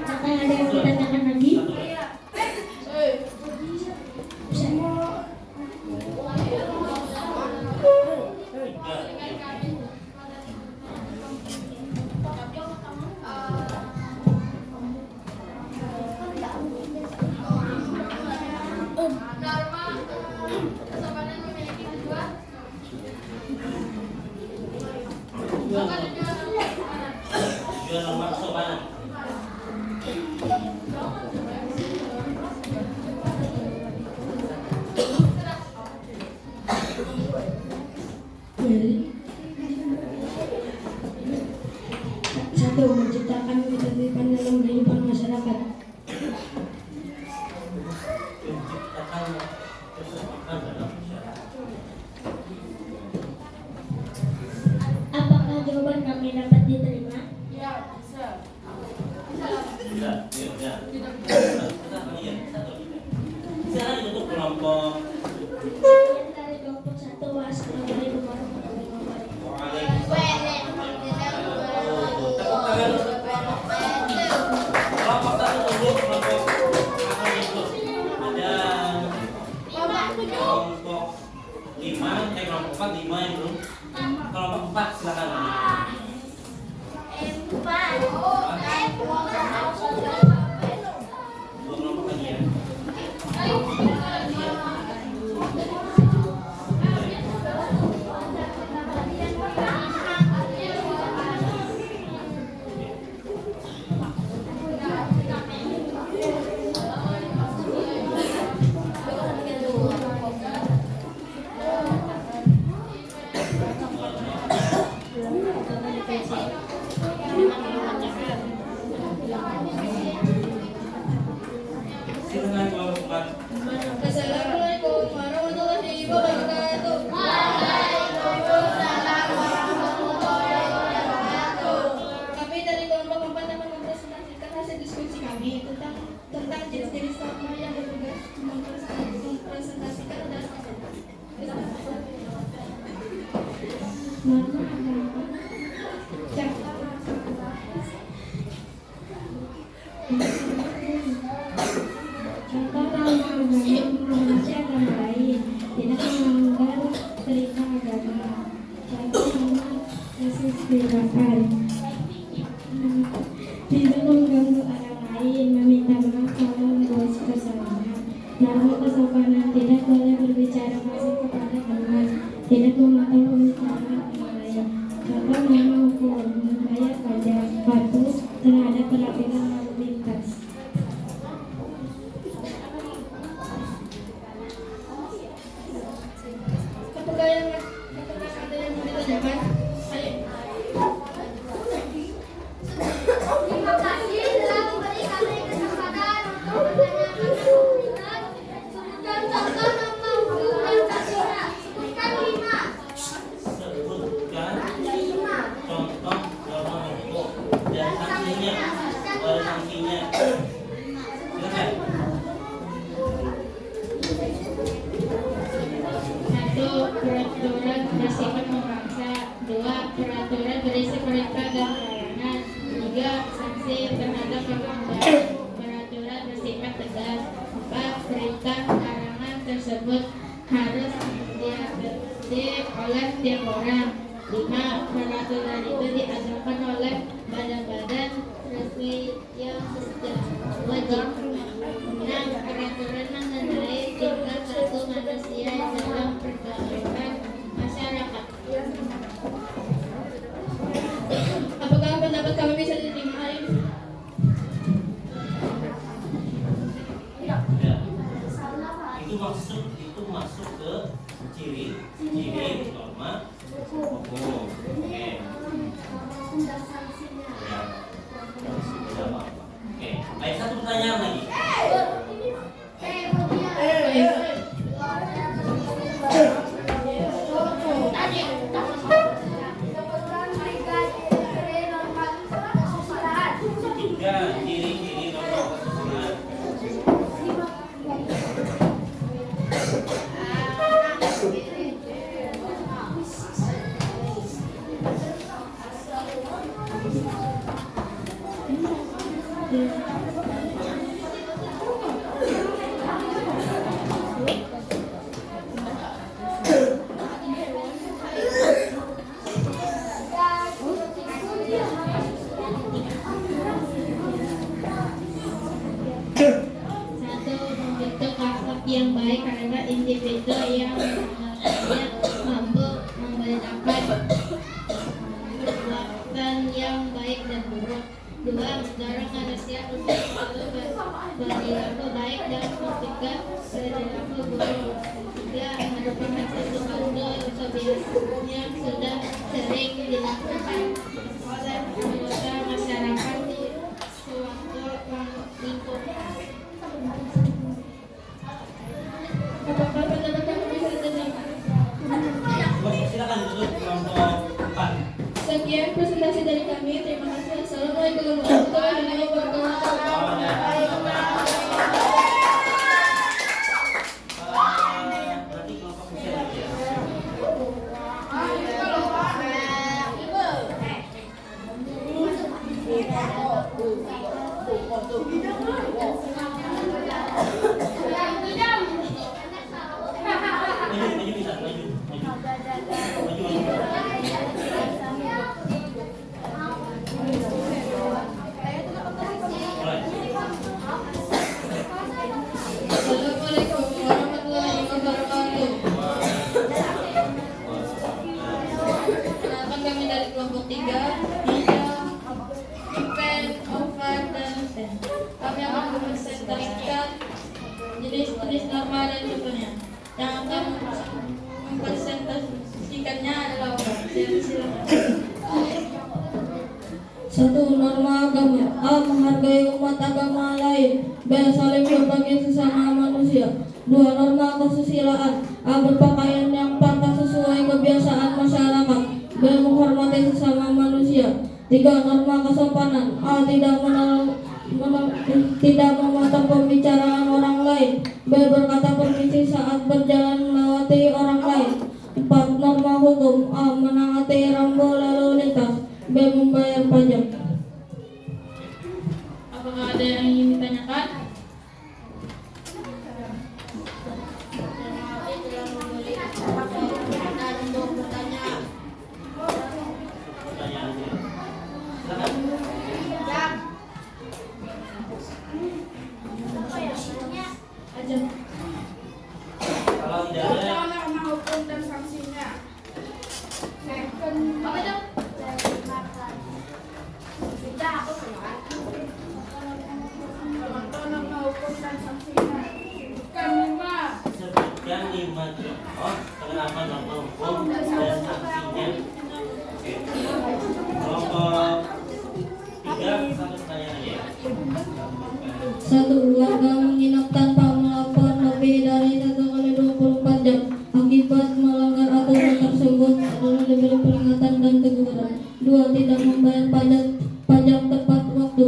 Apakah ada yang ditanyakan lagi? Norma kesopanan memiliki tujuan. Tujuan norma kesopanan. Satu, menciptakan ketertiban dalam kehidupan masyarakat. Menciptakan keseimbangan dalam masyarakat. Apakah jawaban kami dapat diterima? Ya, bisa. Tidak. Silakan untuk kelompok. Dari kelompok 1. Wassalamualaikum warahmatullahi wabarakatuh. Tepuk tangan. Kelompok 1 dulu, kelompok apa itu? Ada kelompok 5, kelompok 4, 5 yang belum. Kelompok 4 silakan. Dua kelompok lagi ya. Silakan kelompok 4. Assalamualaikum warahmatullahi wabarakatuh. Kami dari kelompok 4 akan mempresentasikan hasil diskusi kami tentang jenis-jenis norma yang bertugas mempresentasikan dan norma agama. Contoh norma agama menghormati agama lain, tidak melanggar perintah agama. Contoh norma kesusilaan, tidak mengganggu orang lain, meminta maaf kalau membuat kesalahan. Norma kesopanan, tidak boleh berbicara kasar kepada teman, tidak memotong pembicaraan orang lain. Contoh norma hukum, membayar pajak, patuh terhadap peraturan lalu lintas. Apakah ada yang mau ditanyakan? Ayo. Terima kasih telah memberi kami kesempatan untuk menanyakan kesulitan. Sebutkan contoh norma hukum yang tak bisa. Sebutkan 5. serta larangan tersebut harus diikuti oleh tiap orang. 5. Peraturan itu diadakan oleh badan-badan resmi yang sudah wajib. 6. Peraturan mengenai tingkat laku manusia dalam pergaulan masyarakat. Apakah pendapat kami bisa diterima? Ya. Itu masuk ke ciri norma hukum. Oke. Ya. Tidak apa-apa. Oke. Baik, satu pertanyaan lagi. Tiga ciri-ciri norma kesusilaan. Membentuk akhlak yang baik adalah individu yang mampu membedakan perbuatan yang baik dan buruk. 2. Mendorong manusia untuk selalu berperilaku baik dan mencegah perilaku buruk. 3. Merupakan sesuatu kebiasaan yang sudah sering dilakukan oleh anggota masyarakat di suatu lingkungan. Apakah pendapat kami bisa diterima? Silakan duduk kelompok 4. Sekian presentasi dari kami. Terima kasih. Assalamualaikum warahmatullahi wabarakatuh. Berarti kelompok usia lagi ya. Maju bisa, maju. Mulai. Assalamualaikum warahmatullahi wabarakatuh. Kenalkan kami dari kelompok 3, bidang event, oven, dan stand. Kami akan mempresentasikan jenis-jenis norma dan contohnya. Yang akan mempresentasikannya adalah oven. Silakan. 1. Norma agama. A. Menghargai umat agama lain. B. Saling berbagi sesama manusia. 2. Norma kesusilaan. A. Berpakaian yang pantas sesuai kebiasaan masyarakat. B. Menghormati sesama manusia. 3. Norma kesopanan. A. Tidak memotong pembicaraan orang lain. B. Berkata permisi saat berjalan melewati orang lain. 4. Norma hukum. A. Menaati rambu lalu lintas. B. Membayar pajak. Apakah ada yang ingin ditanyakan? Kalau tidak ada, norma hukum dan sanksinya. Apa itu? Sudah aku keluar. Norma hukum dan sanksinya. Kelima. sebutkan 5 contoh penerapan norma hukum dan sanksinya. Oke. Kelompok 3, satu pertanyaan aja ya. 1. Warga menginap tanpa melapor lebih dari 1 kali 24 jam akibat melanggar aturan tersebut adalah diberi peringatan dan teguran. 2. Tidak membayar pajak tepat waktu.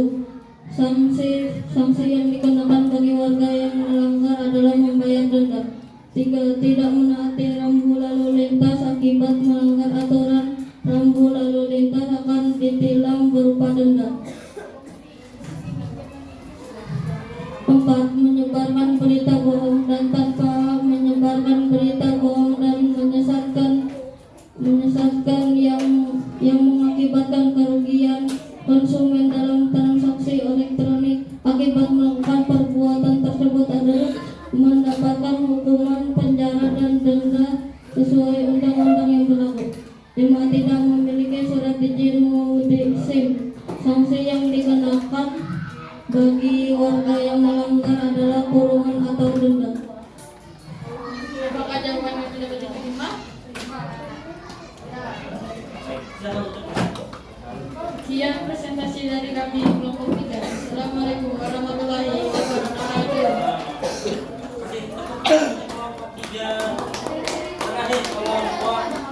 Sanksi yang dikenakan bagi warga yang melanggar adalah membayar denda. 3. Tidak menaati rambu lalu lintas akibat melanggar aturan rambu lalu lintas akan ditilang berupa denda. 4. Menyebarkan berita bohong dan melakukan perbuatan tersebut adalah mendapatkan hukuman penjara dan denda sesuai undang-undang yang berlaku. 5. Tidak memiliki surat izin mengemudi SIM. Sanksi yang dikenakan bagi warga yang melanggar adalah kurungan atau denda. Apakah jawabannya sudah diterima? Sekian presentasi dari kami kelompok 3. Assalamualaikum warahmatullahi wabarakatuh. Kelompok 3 terakhir kelompok 5.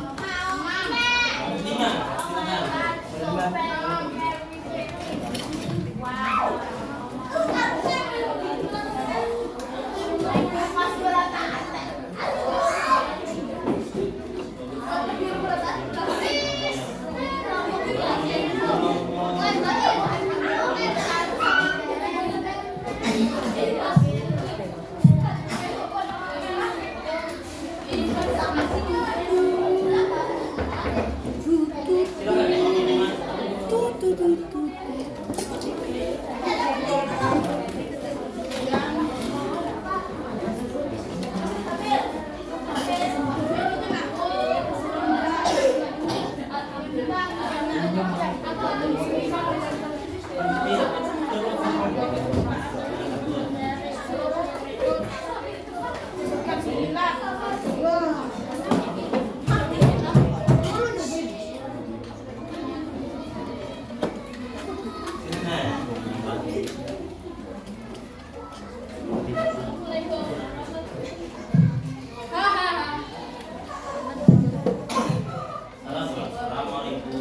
Silakan. Assalamualaikum.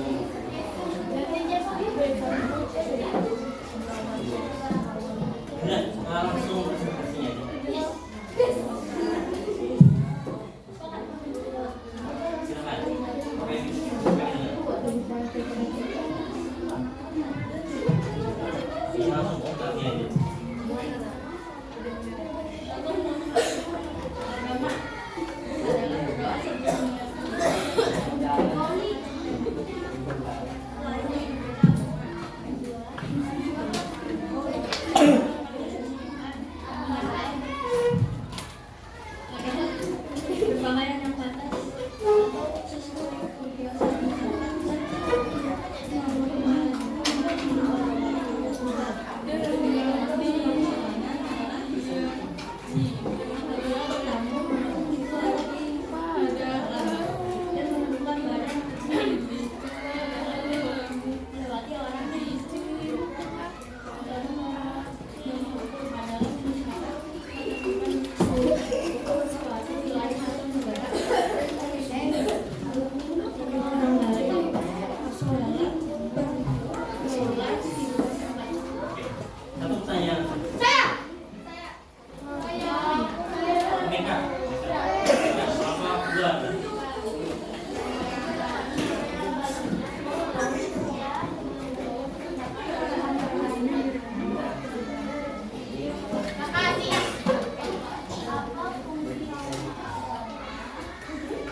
Udah, langsung presentasinya aja. Silakan. Oke. Langsung presentasinya aja. Berpakaian yang pantas. Satu pertanyaan. Meka. Sama bulan.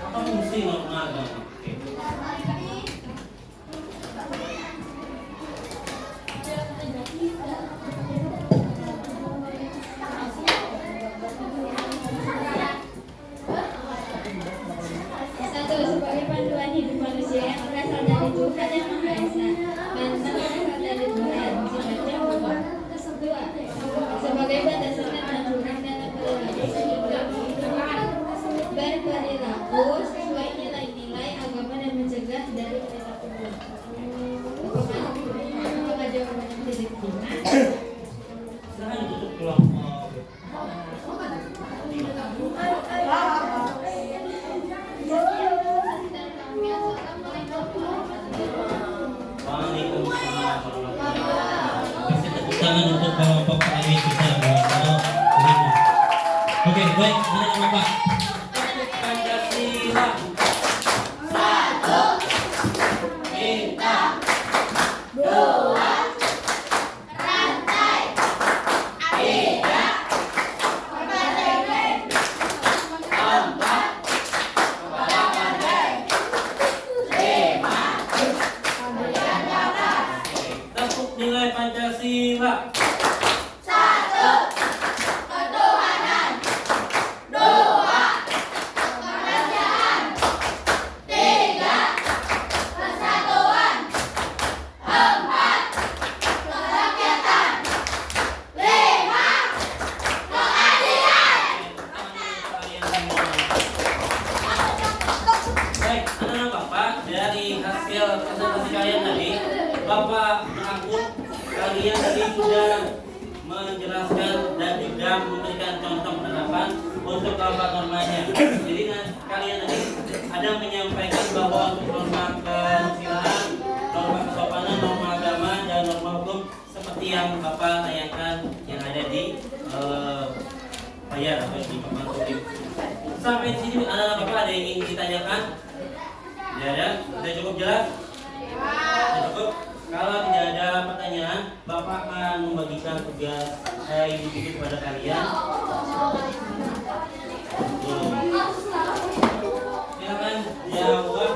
Apa fungsi norma agama? Oke. Satu, sebagai panduan hidup manusia yang berasal dari Tuhan yang Maha Esa dan berasal dari Tuhan sifatnya Allah. Dua, sebagai batasan aturan dan aplikasi sehingga berperilaku sesuai nilai-nilai agama dan mencegah dari perilaku buruk. Apakah jawabannya tidak diterima? Silakan ditutup kelompok. Waalaikumsalam warahmatullahi wabarakatuh. Kasih tepuk tangan untuk kelompok kami kita kelompok 5. Oke, baik, mana nama Pak? Pancasila. Kita. Tepuk nilai Pancasila. 1, memberikan contoh penerapan untuk kelompok normanya. Jadi kalian tadi ada menyampaikan bahwa untuk norma kesusilaan, norma kesopanan, norma agama, dan norma hukum seperti yang Bapak tayangkan yang ada di layar atau di papan tulis. Sampai di sini anak Bapak ada yang ingin ditanyakan? Tidak ada? Sudah cukup jelas? Sudah cukup? Kalau tidak ada pertanyaan, Bapak akan membagikan tugas individu kepada kalian. Silakan jawab.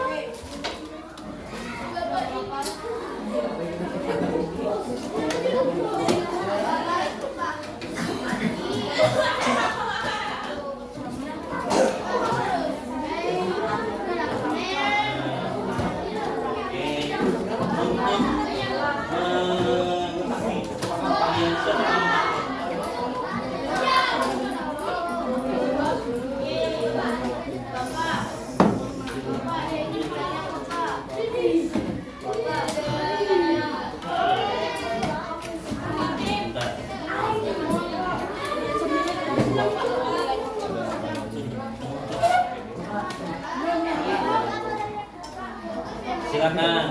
Silakan.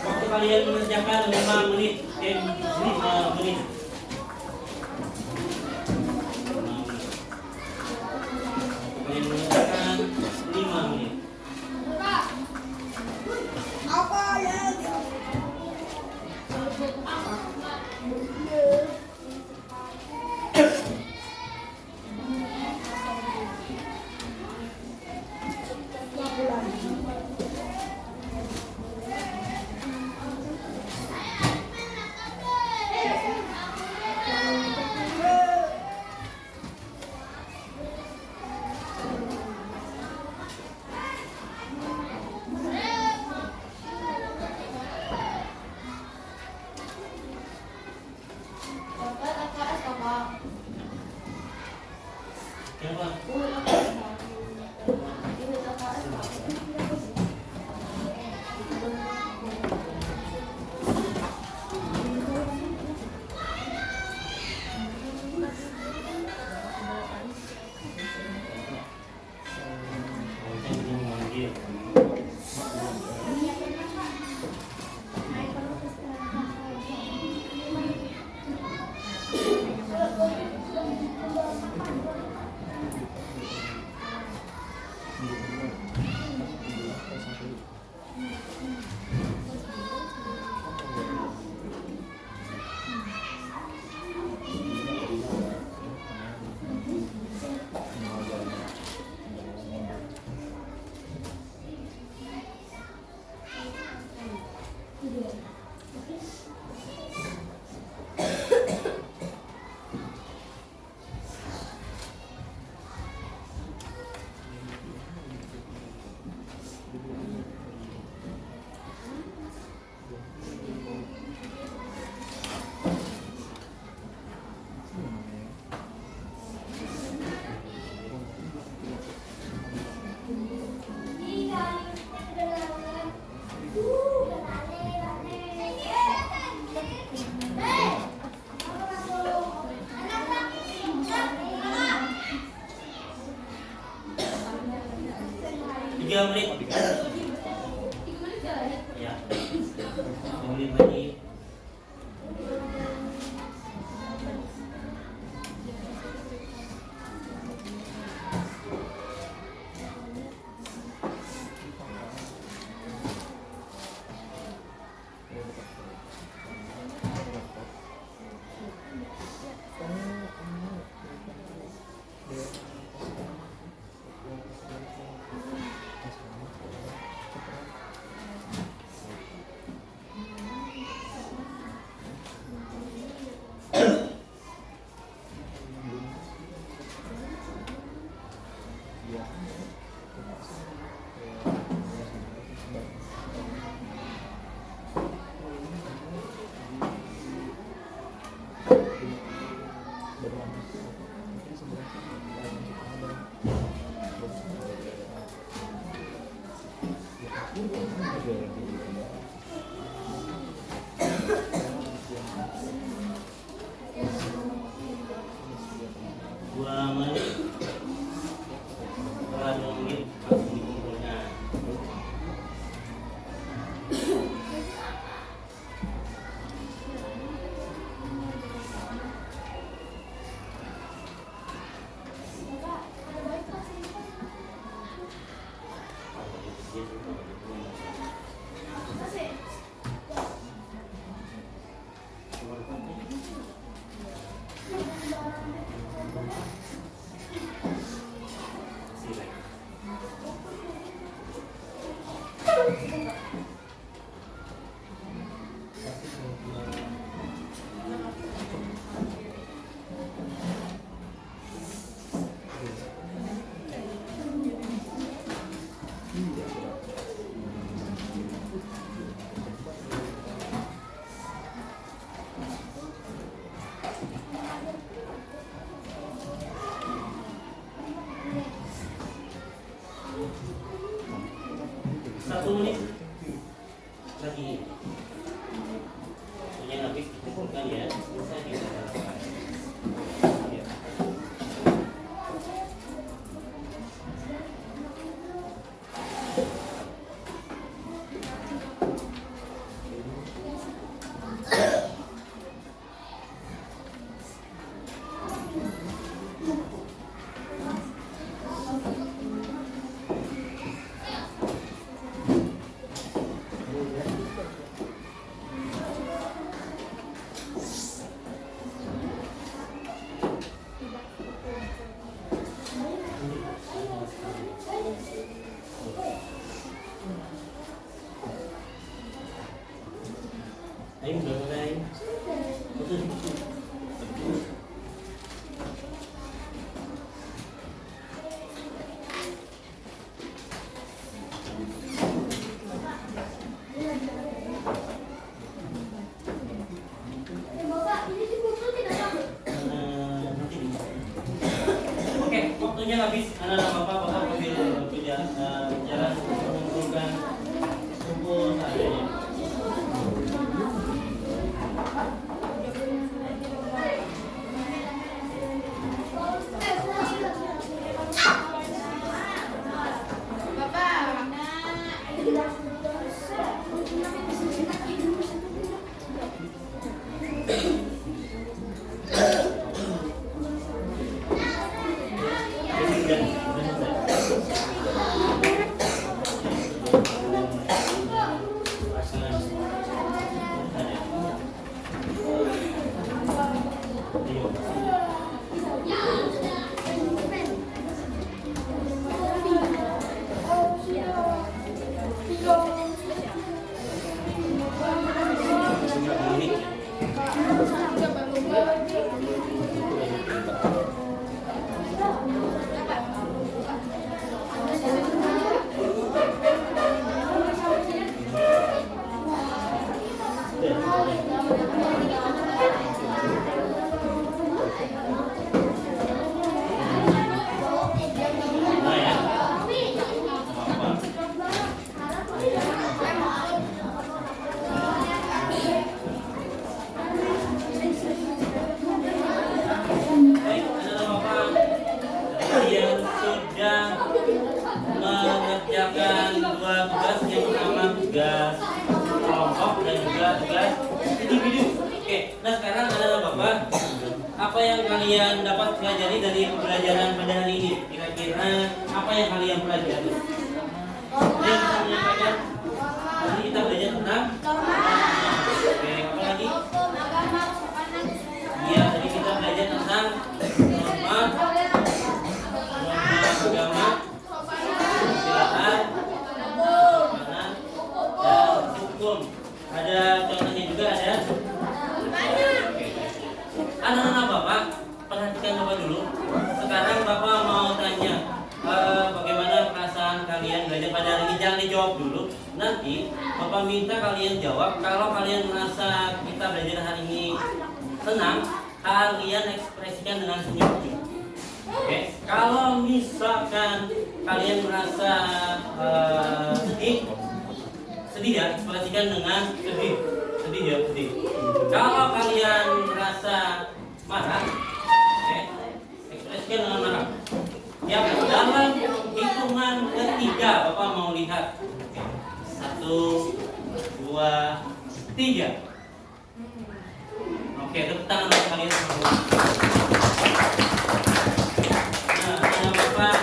Waktu kalian mengerjakan 5 menit, 5 menit. Kalian mengerjakan 5 menit. Tiga menit. Ya. 3 menit lagi. Dua menit setelah 2 menit langsung dikumpulkan. Satu menit lagi. Yang habis dikumpulkan ya. Saya bisa lakukan. Ya. Ayo udah mulai. Betul. Oke, waktunya habis. Anak-anak bapak ambil jalan untuk mengumpulkan kumpul seadanya. Mengerjakan dua tugas, yang pertama tugas kelompok dan juga tugas individu. Oke, nah sekarang adalah Bapak, apa yang kalian dapat pelajari dari pembelajaran pada hari ini? Kira-kira apa yang kalian pelajari? Ada yang bisa menyampaikan? Tadi kita belajar tentang oke, apa lagi? Iya, tadi kita belajar tentang norma agama, kesilapan, kesopanan, dan hukum. Ada contohnya juga ada. Anak-anak Bapak, perhatikan Bapak dulu. Sekarang Bapak mau tanya bagaimana perasaan kalian belajar pada hari ini. Jangan dijawab dulu. Nanti Bapak minta kalian jawab. Kalau kalian merasa kita belajar hari ini senang, kalian ekspresikan dengan senyum. Oke, kalau misalkan kalian merasa sedih, sedih ya, ekspresikan dengan sedih. Sedih ya, sedih. Kalau kalian merasa marah, oke, ekspresikan dengan marah. Ya, dalam hitungan ketiga, Bapak mau lihat. Oke. 1, 2, 3. Oke, tepuk tangan untuk kalian semua. Nah, dengan Bapak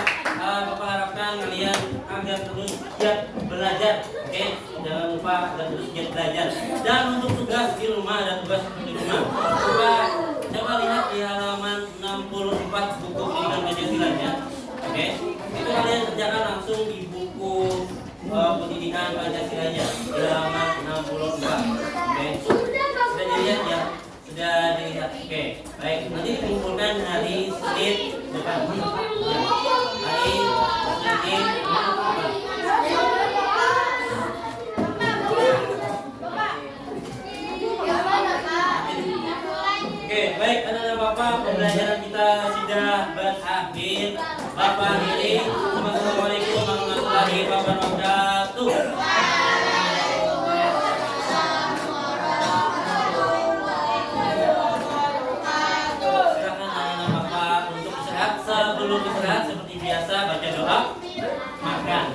harapkan kalian agar terus giat belajar. Oke, jangan lupa agar terus giat belajar. Dan untuk tugas di rumah, ada tugas di rumah. Coba lihat di halaman 64 buku pendidikan Pancasilanya. Oke, itu kalian kerjakan langsung di buku pendidikan Pancasilanya di halaman 64. Oke, sudah dilihat ya? Sudah dilihat. Oke, baik. Nanti dikumpulkan hari Senin depan. Ya. Hari Senin depan. Oke, baik anak-anak Bapak, pembelajaran kita sudah berakhir. Bapak akhiri. Assalamualaikum warahmatullahi wabarakatuh. Silakan anak-anak Bapak untuk istirahat. Sebelum istirahat seperti biasa baca doa, makan.